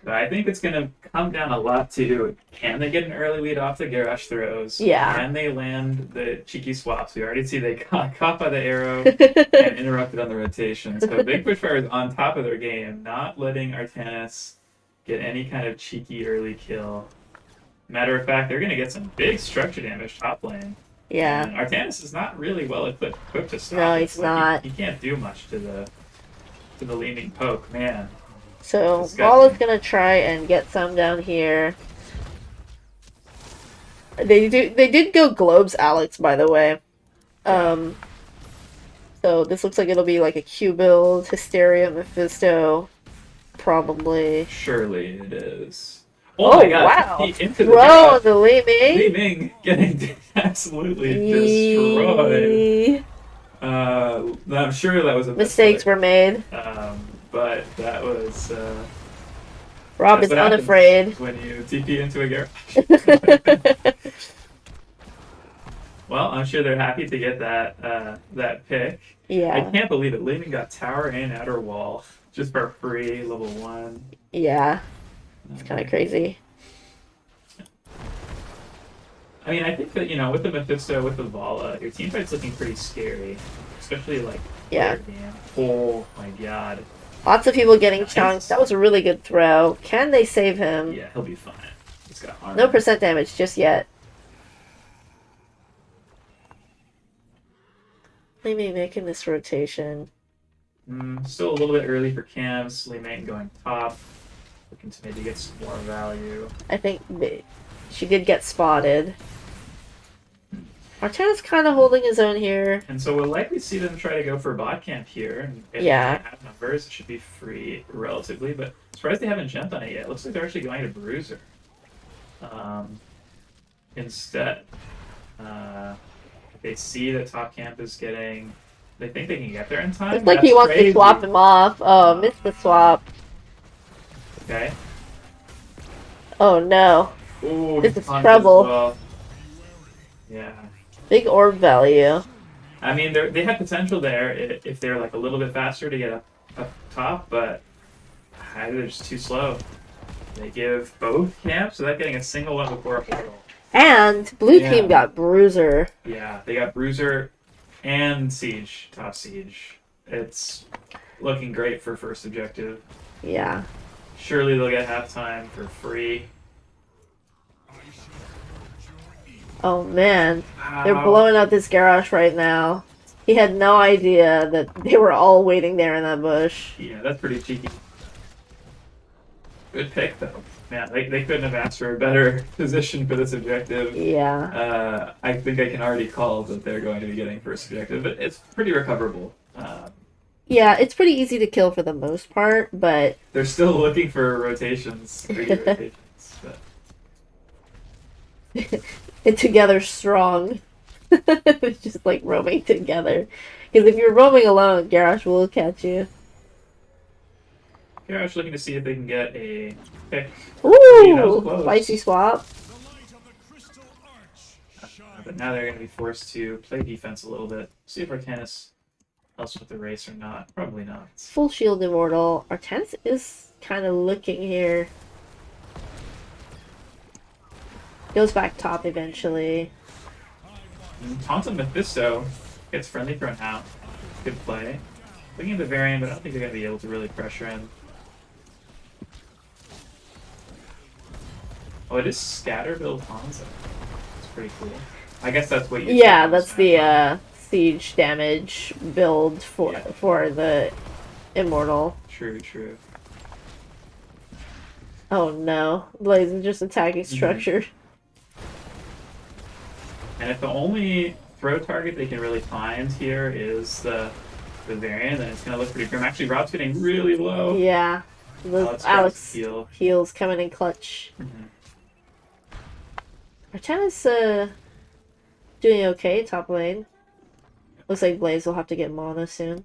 But I think it's going to come down a lot to can they get an early lead off the Garrosh throws? Yeah. Can they land the cheeky swaps? We already see they got caught by the arrow and interrupted on the rotation. So Big Bushfire is on top of their game, not letting Artanis get any kind of cheeky early kill. Matter of fact, they're going to get some big structure damage top lane. Yeah. And Artanis is not really well equipped to stop No, it. he's Like, not. He can't do much to the leaning poke, man. So Disgusting. Vala's gonna try and get some down here. They did go Globes Alex, by the way. So this looks like it'll be like a Q build, Hysteria, Mephisto, probably. Surely it is. Oh my god, wow! he into the Throw garage. on the Li Ming. Li Ming getting absolutely destroyed. I'm sure that was a Mistakes were made. but that was Rob that's is what happens unafraid. when you TP into a garage. Well, I'm sure they're happy to get that pick. Yeah. I can't believe it. Li Ming got tower and outer wall just for free, level 1. Yeah. It's kind of crazy. I mean, I think that, with the Mephisto, with the Vala, your team fight's looking pretty scary. Especially, like, Yeah. game. Oh, my God. Lots of people getting chunked. That was a really good throw. Can they save him? Yeah, he'll be fine. He's got armor. No percent damage just yet. Li Ming making this rotation. Still a little bit early for cams. Li Ming going top. Looking to maybe get some more value. I think she did get spotted. Arteta's kind of holding his own here. And so we'll likely see them try to go for bot camp here. And if Yeah. they have numbers, it should be free relatively. But surprised they haven't jumped on it yet. Looks like they're actually going to Bruiser. Instead, they see that top camp is getting. They think they can get there in time. Looks like That's he wants crazy. to swap him off. Oh, missed the swap. Okay. Oh no. Ooh, This is taunted as trouble. well. Yeah. Big orb value. I mean, they have potential there if they're like a little bit faster to get up top, but they're just too slow. They give both camps without getting a single one before a portal. And blue Yeah. team got Bruiser. Yeah, they got Bruiser and Siege, top Siege. It's looking great for first objective. Yeah. Surely they'll get halftime for free. Oh man. They're Wow. blowing up this garage right now. He had no idea that they were all waiting there in that bush. Yeah, that's pretty cheeky. Good pick, though. Man, they couldn't have asked for a better position for this objective. Yeah. I think I can already call that they're going to be getting first objective, but it's pretty recoverable. Yeah, it's pretty easy to kill for the most part, but They're still looking for rotations, 3 rotations. But and together strong. It's just like roaming together. Because if you're roaming alone, Garrosh will catch you. yeah, I was looking to see if they can get a pick. that was Ooh! close. Spicy swap. But now they're going to be forced to play defense a little bit. See if Artanis helps with the race or not. Probably not. Full shield immortal. Artanis is kind of looking here. Goes back top eventually. Taunton Mephisto gets friendly thrown out. Good play. Looking at the variant, but I don't think they're going to be able to really pressure him. Oh, it is scatter build Hanzo. That's pretty cool. I guess that's what you Yeah, said that's the siege damage build for Yeah. for the immortal. True, true. Oh no, Blaze is just attacking structure. And if the only throw target they can really find here is the variant, then it's going to look pretty grim. Actually, Rob's getting really low. Yeah, Alex heal. heals coming in clutch. Mhm. Artana's doing okay top lane. Looks like Blaze will have to get mono soon.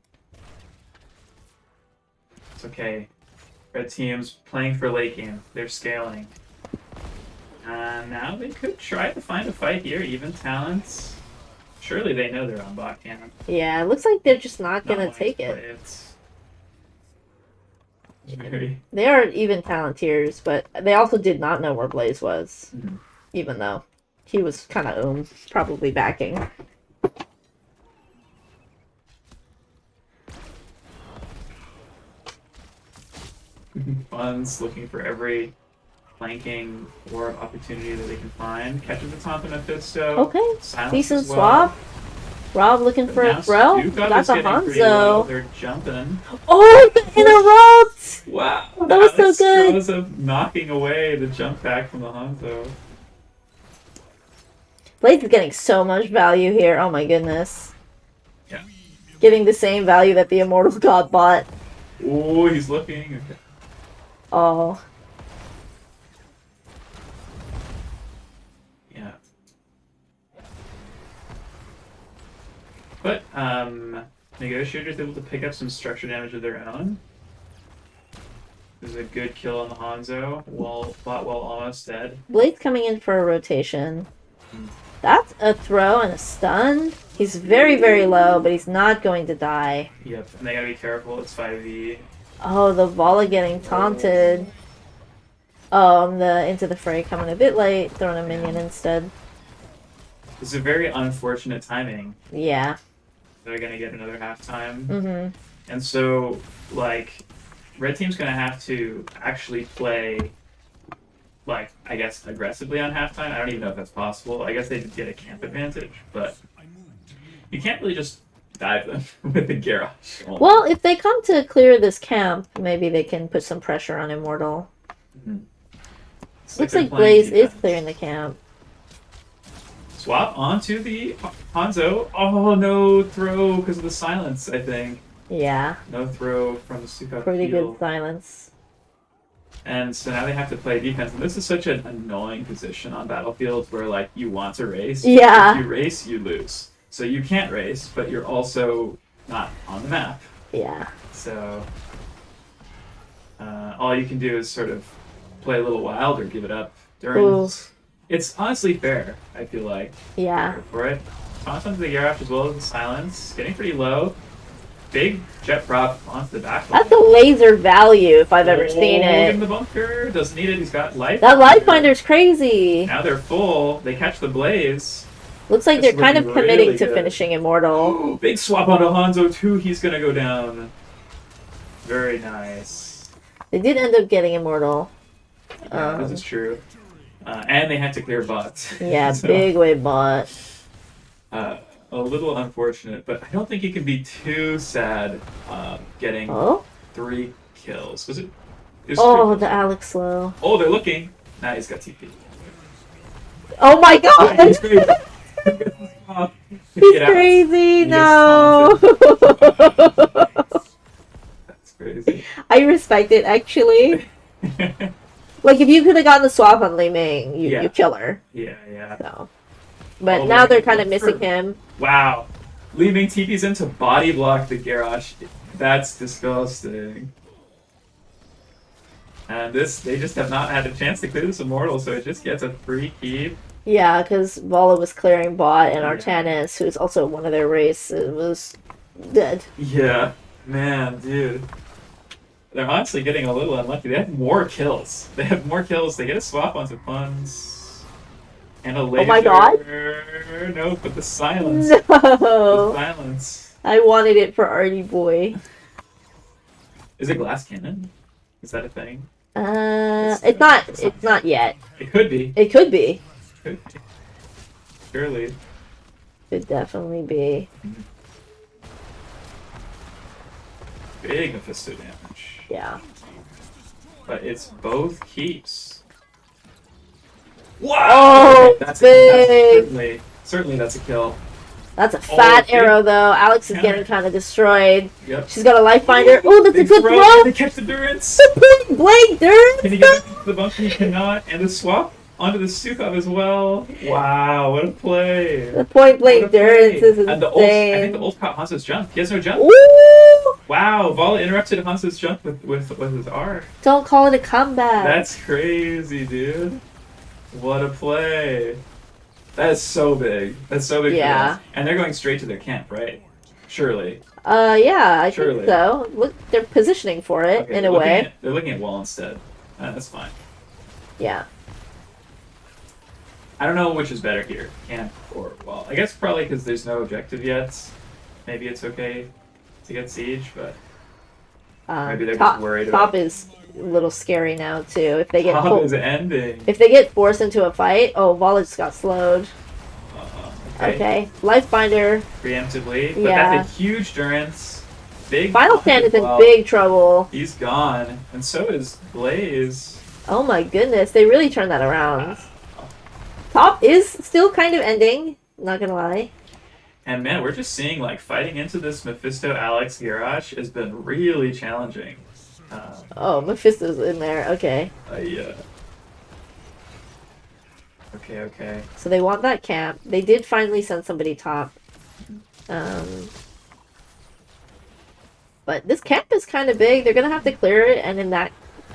It's okay. Red team's playing for late game. They're scaling. Now they could try to find a fight here. Even talents. Surely they know they're on bot camp. Yeah, it looks like they're just not Not gonna wanting take to it. play it. Very. They are even talent but they also did not know where Blaze was, Mhm. even though he was kind of probably backing. Fun's looking for every flanking or opportunity that they can find. Catches the top of Mephisto. Okay, Silence decent as well. swap. Rob looking But for a now throw. Stukov Got is the getting pretty low. Hanzo. They're jumping. Oh, the interrupt! Wow, That was so good. Alex knocking away the jump back from the Hanzo. Blaze is getting so much value here. Oh my goodness. Yeah. Getting the same value that the Immortal God bought. Oh, he's looking. Okay. Oh. Yeah. But Negotiators able to pick up some structure damage of their own. There's a good kill on the Hanzo. Bot well almost dead. Blaze coming in for a rotation. Hmm. That's a throw and a stun. He's very, very low, but he's not going to die. Yep, and they gotta be careful. It's 5v. Oh, the Volla getting taunted. Oh, and the Into the Fray coming a bit late, throwing a minion instead. It's a very unfortunate timing. Yeah. They're gonna get another halftime. Mm-hmm. And so, like, red team's gonna have to actually play, like, I guess aggressively on halftime. I don't even know if that's possible. I guess they did get a camp advantage, but you can't really just dive them with the garage. Well, if they come to clear this camp, maybe they can put some pressure on Immortal. Mm-hmm. Looks like Blaze is clearing the camp. Swap onto the Hanzo. Oh, no throw because of the silence, I think. Yeah. No throw from the Stukov Pretty field. good silence. And so now they have to play defense. And this is such an annoying position on battlefields where, like, you want to race. Yeah. If you race, you lose. So you can't race, but you're also not on the map. Yeah. So all you can do is sort of play a little wild or give it up during. Ooh. It's honestly fair, I feel like. Yeah. For it. Toss onto the Garrosh as well as the silence. Getting pretty low. Big jet prop onto the back line. That's a laser value if I've ever seen In it. the bunker. Doesn't need it. He's got life. That life finder's crazy. Now they're full. They catch the blaze. Looks like That's they're kind of looking committing really to good. finishing Immortal. Big swap onto Hanzo too. He's gonna go down. Very nice. They did end up getting Immortal. Yeah, this is true. And they had to clear bots. Yeah, So, big way bot. a little unfortunate, but I don't think you can be too sad getting Oh? 3 kills. Was it? Was Oh, 3 the Alex slow. Oh, they're looking. Nah, he's got TP. Oh my god! He's crazy. He's Get out. crazy, He no! That's crazy. I respect it, actually. Like, if you could have gotten the swap on Li Ming, Yeah. you kill her. Yeah. So. But Oh, now wait, they're kind of look missing for- him. Wow. Leaving TP's in to body block the Garrosh. That's disgusting. And they just have not had a chance to clear this Immortal, so it just gets a free keep. Yeah, because Volla was clearing bot, and Yeah. Artanis, who's also one of their race, was dead. Yeah. Man, dude. They're honestly getting a little unlucky. They have more kills. They get a swap onto funds. And a laser. Oh my god. No, but the silence. The No! silence. I wanted it for Artie Boy. Is it glass cannon? Is that a thing? It's not yet. It could be. It could be. Could be. Surely. Could definitely be. Big Mephisto damage. Yeah. But it's both keeps. Oh, Wow! big! Certainly that's a kill. That's a fat big- arrow, though. Alex is Yeah. getting kind of destroyed. Yep. She's got a life finder. Oh, that's a Big good throw. throw! They catch the Durance. Point blank, Can he dude! get into the bunker? He cannot. And the swap onto the Stukov as well. Wow, what a play. The point blank What a play. durance is And the ult, I think insane. the ult caught Hanzo's jump. He has no jump. Ooh! Wow, Vala interrupted Hansa's jump with his R. Don't call it a comeback. That's crazy, dude. What a play. That is so big. That's so big for Yeah. them. And they're going straight to their camp, right? Surely. Yeah, I think Surely. so. Look, they're positioning for it Okay, in a way. they're looking at wall instead. That's fine. Yeah. I don't know which is better here, camp or wall. I guess probably because there's no objective yet. Maybe it's okay to get siege, but maybe they're just worried top about. is a little scary now too. If they get Top is ending. if they get forced into a fight, oh, Vala just got slowed. Okay. Lifebinder. Preemptively, but Yeah. that's a huge Durance. Big. Final Stand is in big trouble. He's gone, and so is Blaze. Oh my goodness, they really turned that around. Top is still kind of ending, not gonna lie. And man, we're just seeing like fighting into this Mephisto Alex Garrosh has been really challenging. Oh, Mephisto's in there. Okay. Yeah. Okay. So they want that camp. They did finally send somebody top. But this camp is kind of big. They're gonna have to clear it, and in that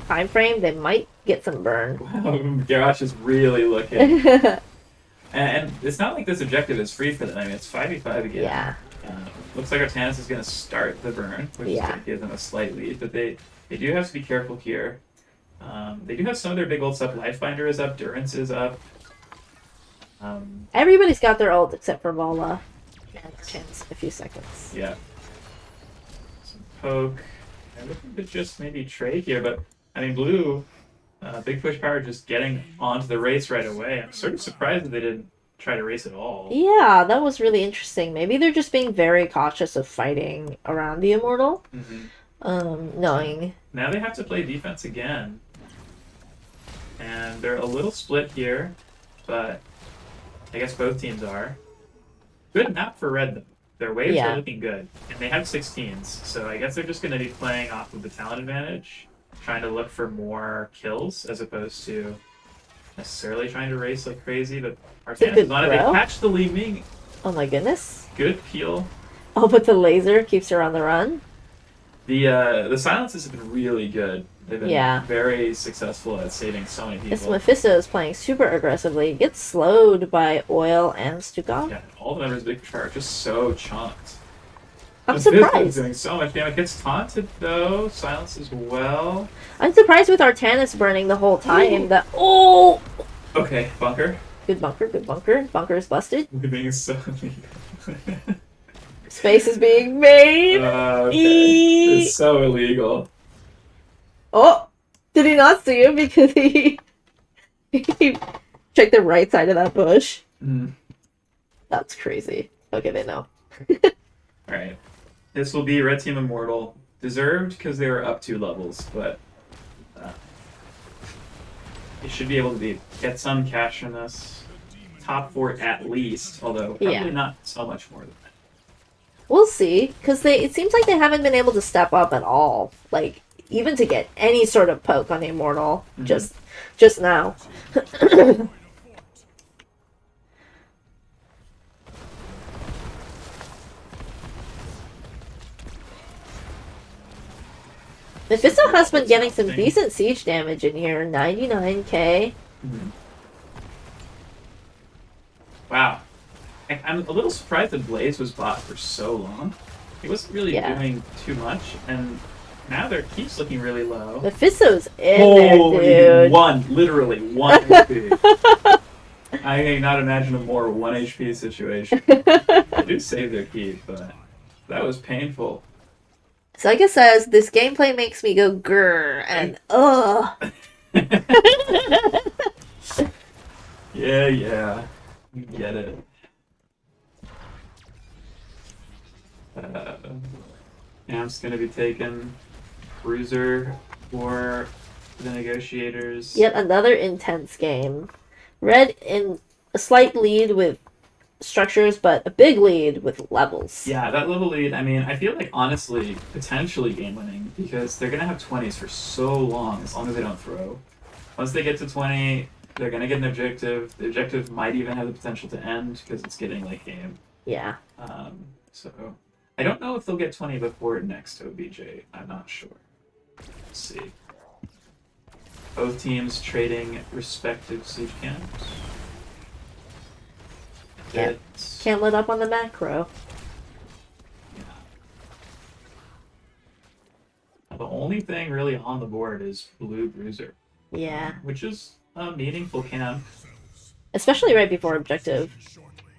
time frame, they might get some burn. Wow, Garrosh is really looking. And it's not like this objective is free for them. I mean, it's 5v5 again. Yeah. Looks like Artanis is going to start the burn, which is going to give them a slight lead. But they do have to be careful here. They do have some of their big ults up. Lifebinder is up. Durance is up. Everybody's got their ult except for Vala. And Chance a few seconds. Yeah. Some poke. I'm looking to just maybe trade here, but I mean, blue. Big push power just getting onto the race right away. I'm sort of surprised that they didn't try to race at all. Yeah, that was really interesting. Maybe they're just being very cautious of fighting around the Immortal. Knowing. Now they have to play defense again. And they're a little split here, but I guess both teams are. Good map for red, though. Their waves are looking good. And they have 16s, so I guess they're just going to be playing off of the talent advantage, trying to look for more kills as opposed to necessarily trying to race like crazy. But Artanis is on it. They catch the Li Ming. Oh my goodness. Good peel. Oh, but the laser keeps her on the run. The silences have been really good. They've been very successful at saving so many people. This Mephisto is playing super aggressively. Gets slowed by Oil and Stukov. Yeah, all the members of Big Push are just so chunked. I'm surprised. Is doing so much damage. Gets taunted though. Silence as well. I'm surprised with Artanis burning the whole time. That Okay, bunker. Good bunker. Good bunker. Bunker is busted. Living is so Space is being made. Okay. It's so illegal. Oh, did he not see him because he checked the right side of that bush? That's crazy. Okay, they know. All right. This will be Red Team Immortal. Deserved because they were up 2 levels, but they should be able to get some cash from this. Top 4 at least, although probably not so much more than that. We'll see, because it seems like they haven't been able to step up at all. Like, even to get any sort of poke on the Immortal just now. Mephisto has been getting some decent siege damage in here. 99k. Wow. I'm a little surprised that Blaze was bought for so long. He wasn't really doing too much, and now their keep's looking really low. Mephisto's in there, dude. Literally 1 HP. I cannot imagine a more 1 HP situation. They do save their keep, but that was painful. Psycha says, this gameplay makes me go grrr and ugh. Yeah. You get it. Amp's gonna be taken. Bruiser for the Negotiators. Yet another intense game. Red in a slight lead with structures, but a big lead with levels. Yeah, that level lead, I mean, I feel like, honestly, potentially game-winning, because they're going to have 20s for so long as they don't throw. Once they get to 20, they're going to get an objective. The objective might even have the potential to end, because it's getting late game. Yeah. So, I don't know if they'll get 20 before next OBJ. I'm not sure. Let's see. Both teams trading respective siege camps. Can't let up on the macro. Yeah. The only thing really on the board is Blue Bruiser. Yeah. Which is a meaningful camp. Especially right before objective.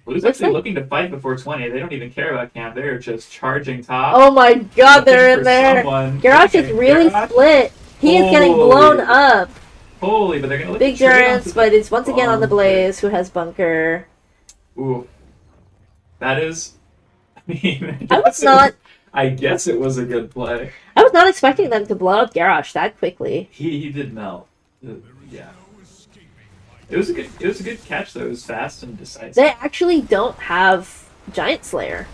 Blue's actually looking to fight before 20. They don't even care about camp. They're just charging top. Oh my god, they're in there. Garrosh is really split. He is getting blown up. Holy, but they're gonna look Big Durance, but it's once again on the Blaze, who has bunker. Ooh. That is... I mean... I guess it was a good play. I was not expecting them to blow up Garrosh that quickly. He did melt. Yeah. It was a good catch though. It was fast and decisive. They actually don't have Giant Slayer.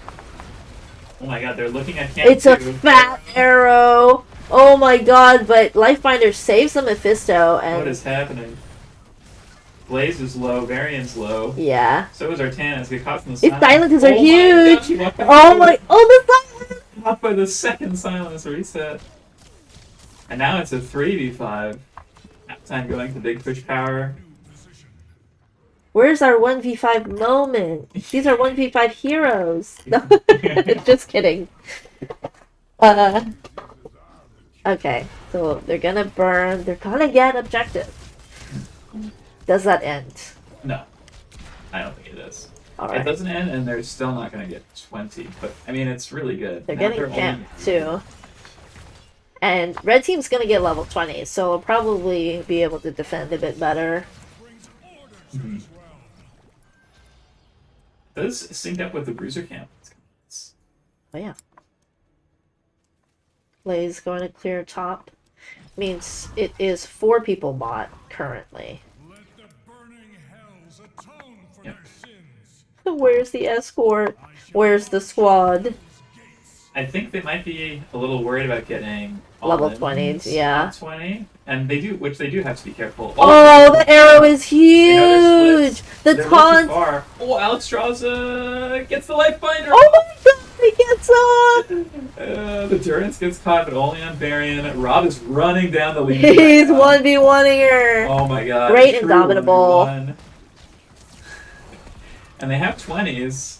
Oh my god, they're looking at camp It's a fat arrow. Oh my god, but Lifebinder saves the Mephisto and... What is happening? Blaze is low, Varian's low. Yeah. So is Artanis. Get caught from the Its silences are huge! The silence! Caught by the second silence reset. And now it's a 3v5. Halftime going to big push power. Where's our 1v5 moment? These are 1v5 heroes. No, just kidding. Okay, so they're gonna burn. They're gonna get objective. Does that end? No. I don't think it is. Alright. It doesn't end, and they're still not gonna get 20. But, I mean, it's really good. They're getting camp, too. And red team's gonna get level 20, so they'll probably be able to defend a bit better. Mm-hmm. Does sync up with the Bruiser camp. Oh yeah. Blaze going to clear top. Means it is 4 people bot currently. Let the burning hells atone for Yep. their sins. Where's the escort? Where's the squad? I think they might be a little worried about getting Level 20s, yeah. 20, and they do, which they do have to be careful. Oh, the arrow is huge! The They're taunt! far. Oh, Alex draws gets the life binder! Oh my god, he gets up! The Durance gets caught, but only on Varian. Rob is running down the lead. He's 1v1ing her! Oh my god. Great true Indomitable. 1v1. And they have 20s.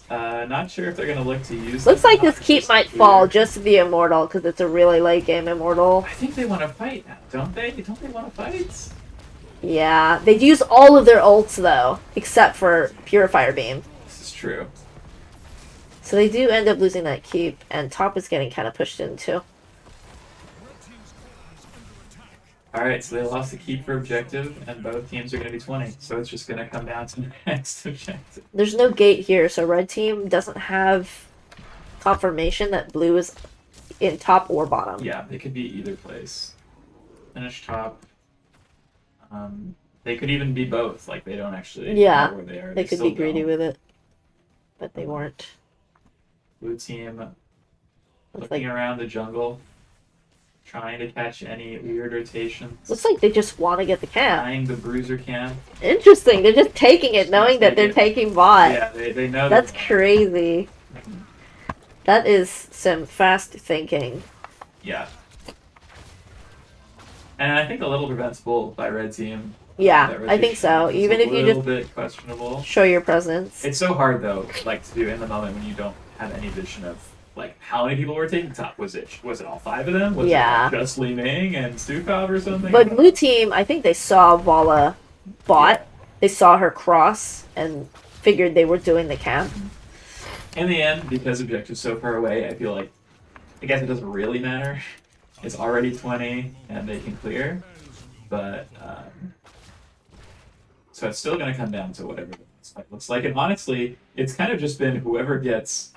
Not sure if they're going to look to use Looks them. like this keep might fall just to the Immortal, because it's a really late game Immortal. I think they want to fight now, don't they? Don't they want to fight? Yeah, they'd use all of their ults though, except for Purifier Beam. This is true. So they do end up losing that keep, and top is getting kind of pushed in too. Alright, so they lost the keep for objective, and both teams are going to be 20. So it's just going to come down to the next objective. There's no gate here, so red team doesn't have confirmation that blue is in top or bottom. Yeah, they could be either place. Finish top. They could even be both. Like, they don't actually know where they are. They could be greedy with it. But they weren't. Blue team Looks looking like, around the jungle, trying to catch any weird rotations. looks like they just want to get the camp. Eyeing the bruiser camp. Interesting, they're just taking it, knowing that they're taking bot. Yeah, they know. That's crazy. That is some fast thinking. Yeah. And I think a little preventable by red team. Yeah, I think so. Even if you a little just bit questionable. show your presence. It's so hard though, like to do in the moment when you don't have any vision of like how many people were taking top. Was it all 5 of them? Was it like just Li Ming and Stukov or something? But blue team, I think they saw Vala bot. Yeah. They saw her cross and figured they were doing the camp. In the end, because objective's so far away, I feel like I guess it doesn't really matter. It's already 20 and they can clear, but so it's still going to come down to whatever this fight looks like. And honestly, it's kind of just been whoever gets,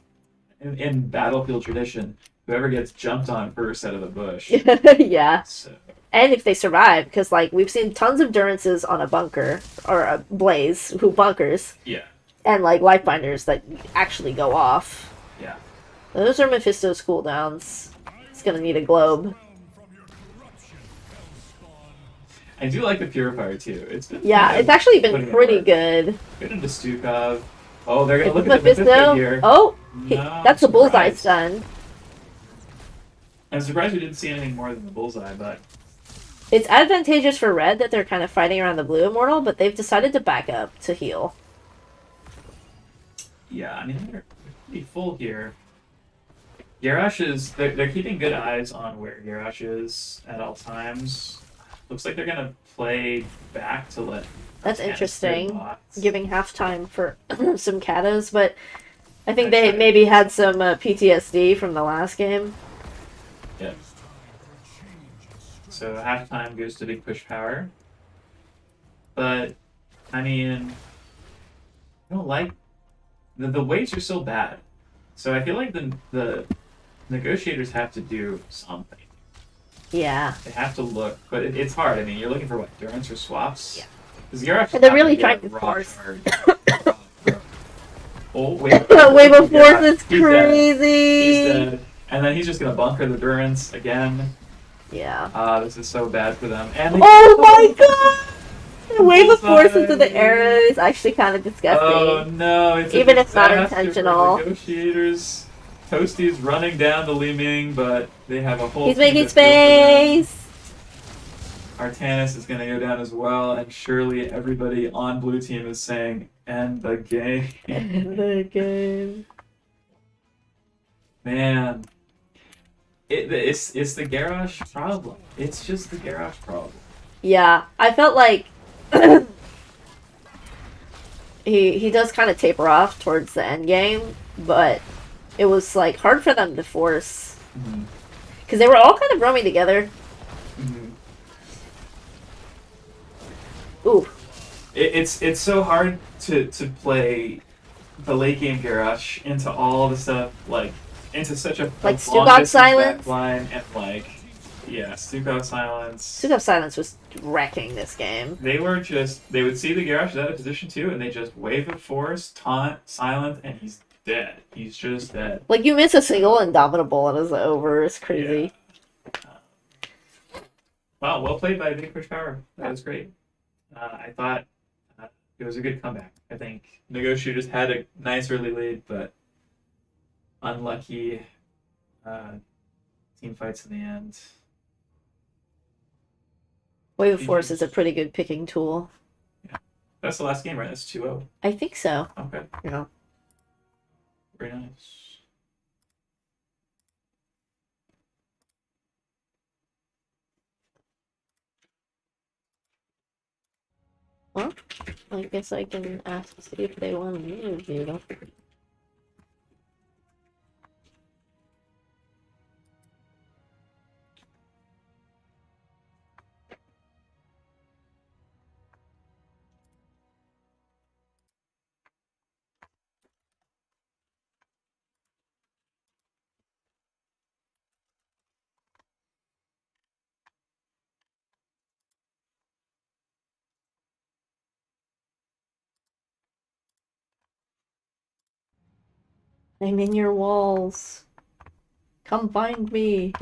in Battlefield tradition, whoever gets jumped on first out of the bush. Yeah. So. And if they survive, because like we've seen tons of Durances on a bunker or a Blaze who bunkers. Yeah. And like Lifebinders that actually go off. Yeah. Those are Mephisto's cooldowns. It's gonna need a globe. I do like the Purifier too. It's been it's actually been pretty good. Good into Stukov. Oh, they're gonna look at Mephisto the Mephisto here. Oh, He, No, I'm that's the bullseye surprised. stun. I'm surprised we didn't see anything more than the bullseye, but It's advantageous for red that they're kind of fighting around the blue immortal, but they've decided to back up to heal. yeah, I mean they're pretty full here. Garrosh is they're keeping good eyes on where Garrosh is at all times. Looks like they're gonna play back to let That's Artanis interesting. clear bots. Giving halftime for some katas, but I think I they tried. maybe had some PTSD from the last game. Yeah. So halftime goes to big push power. But I mean I don't like the weights are so bad. So I feel like the negotiators have to do something. Yeah. They have to look, but it's hard. I mean, you're looking for what, durance or swaps? Yeah. Because you're actually And they're really trying to force. Oh, wait. Wave of Yeah, Force is he's dead. crazy. He's dead. And then he's just gonna bunker the durance again. Yeah. This is so bad for them. And Oh my god! The wave of force into the arrow is actually kind of disgusting. Oh no! It's even a if not disaster for intentional. Negotiators. Toasty's running down to Li Ming, but they have a whole. He's team making to feel for them. space. Artanis is going to go down as well, and surely everybody on blue team is saying, "End the game." The game. Man, it's the Garrosh problem. It's just the Garrosh problem. Yeah, I felt like he does kind of taper off towards the end game, but it was like hard for them to force because they were all kind of roaming together. Ooh, It's so hard to play the late game Garrosh into all the stuff into such a Like long Stukov distance Silence? backline and Stukov Silence. Stukov Silence was wrecking this game. They would see the Garrosh is out of position too, and they just wave of force, taunt, silent, and he's dead. He's just dead. Like you miss a single Indomitable and it's over. It's crazy. Yeah. Wow, well played by Big Push Power. That was great. I thought it was a good comeback. I think Negotiators had a nice early lead, but unlucky team fights in the end. Wave of Force is a pretty good picking tool. Yeah. That's the last game, right? That's 2-0. I think so. Okay. Yeah. Very nice. Well, I guess I can ask to see if they want to interview them. I'm in your walls. Come find me.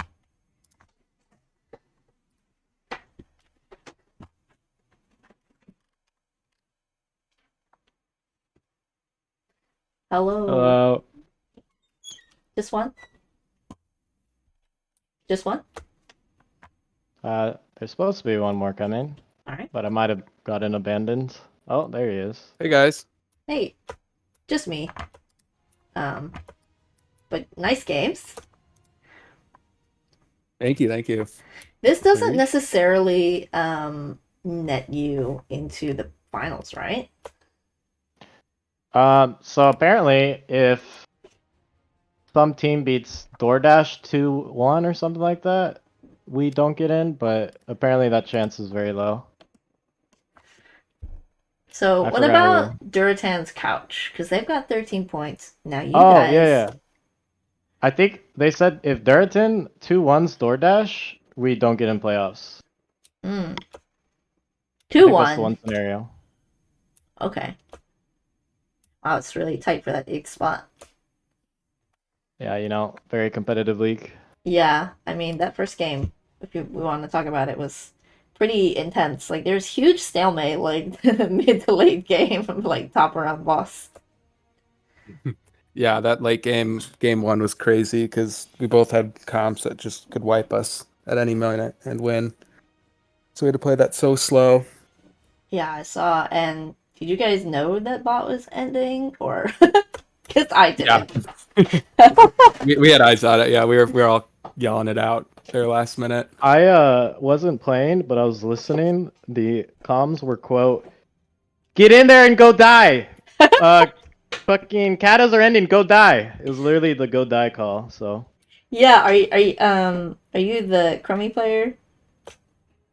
Hello. Hello. Just one? Just one? There's supposed to be one more coming, Alright. but I might have gotten abandoned. Oh, there he is. Hey guys. Hey. Just me. But nice games. Thank you, thank you. This doesn't Mhm. necessarily net you into the finals, right? So apparently, if some team beats DoorDash 2-1 or something like that, we don't get in, but apparently that chance is very low. So I what forgot about Duratan's couch? Because they've got 13 points. Now you Oh, guys. yeah. I think they said if Duratin 2-1's DoorDash, we don't get in playoffs. Mm. I think that's 2-1. the one scenario. Okay. Wow, it's really tight for that 8th spot. Yeah, very competitive league. Yeah, I mean, that first game, if we want to talk about it, was pretty intense. Like, there's huge stalemate, like, mid to late game, like, top around boss. Yeah, that late game one was crazy because we both had comps that just could wipe us at any minute and win. So we had to play that so slow. Yeah, I saw. And did you guys know that bot was ending, or because I Yeah, didn't? we had eyes on it. Yeah, we were all yelling it out there last minute. I wasn't playing, but I was listening. The comms were quote, "Get in there and go die." Fucking katas are ending. Go die. It was literally the go die call. So Yeah, are you the crummy player?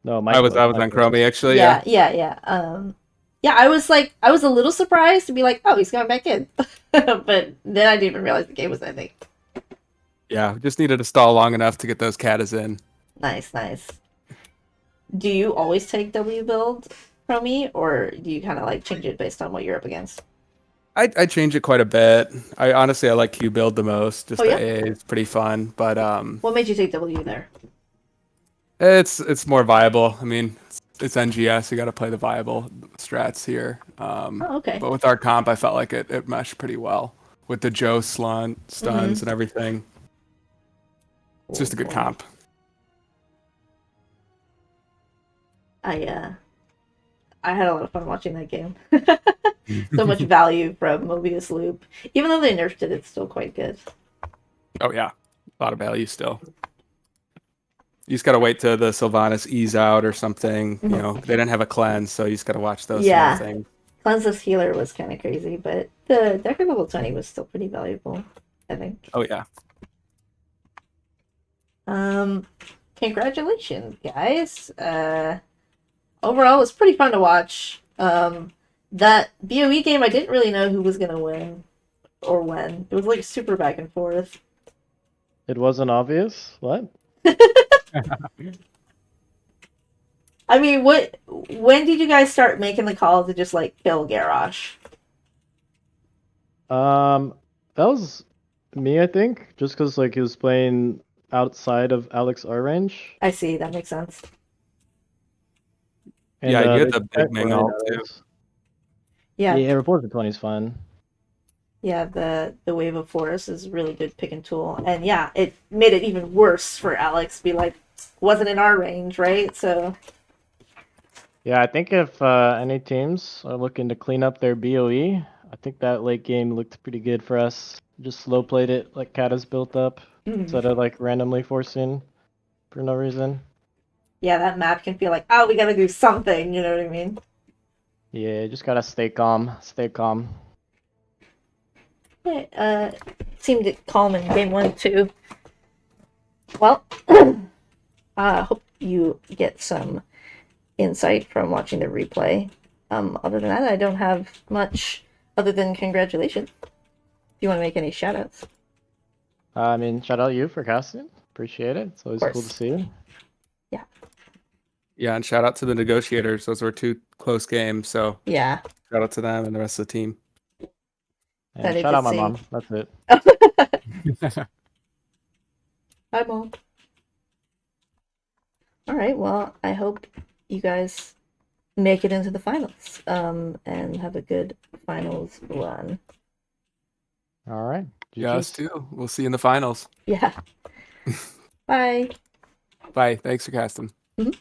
no, I Mike was was. I was Mike on was. Chromie actually. Yeah, Yeah, yeah, yeah. Yeah, I was a little surprised to be like, oh, he's going back in, but then I didn't even realize the game was ending. yeah. We just needed to stall long enough to get those katas in. Nice, nice. Do you always take W build from me, or do you kind of like change it based on what you're up against? I change it quite a bit. I honestly I like Q build the most. Oh Just the yeah. AA is pretty fun, but What made you take W there? it's more viable. I mean, it's NGS. You got to play the viable strats here. Oh, okay. But with our comp, I felt like it meshed pretty well with the Joe stuns and everything. It's just a good Cool. comp. I had a lot of fun watching that game. So much value from Mobius Loop. Even though they nerfed it, it's still quite good. Oh yeah, a lot of value still. You just gotta wait till the Sylvanas ease out or something. You know, they didn't have a cleanse, so you just gotta watch those small Yeah. things. Cleanseless Healer was kind of crazy, but the Decker level 20 was still pretty valuable, I think. Oh yeah. Congratulations, guys. Overall, it was pretty fun to watch. That BOE game, I didn't really know who was gonna win or when. It was like super back and forth. It wasn't obvious. What? I mean, when did you guys start making the call to just like kill Garrosh? That was me, I think. Just because like he was playing outside of Alex R range. I see, that makes sense. And, Yeah, you had they the big checked Ming right ult at too. us. Yeah, Yeah, report for 20 is fine. yeah, the Wave of Forest is a really good pick and tool. And yeah, it made it even worse for Alex to be like, wasn't in our range, right? So Yeah, I think if any teams are looking to clean up their BOE, I think that late game looked pretty good for us. Just slow played it like Kata's built up instead of like randomly forcing for no reason. yeah, that map can feel like, oh, we gotta do something, you know what I mean? Yeah, just gotta stay calm. Stay calm. It seemed calm in game one too. Well, I hope you get some insight from watching the replay. Other than that, I don't have much other than congratulations. Do you want to make any shout outs? I mean, shout out you for casting. Appreciate it. It's always Of cool to course. see you. Yeah, and shout out to the Negotiators. Those were two close games, so Yeah, shout out to them and the rest of the team. And That I shout did out my see. mom. That's it. Hi, Mom. All right, well, I hope you guys make it into the finals and have a good finals run. All right. Yeah, us GG's. too. We'll see you in the finals. Yeah. Bye. Bye. Thanks for casting. Mhm.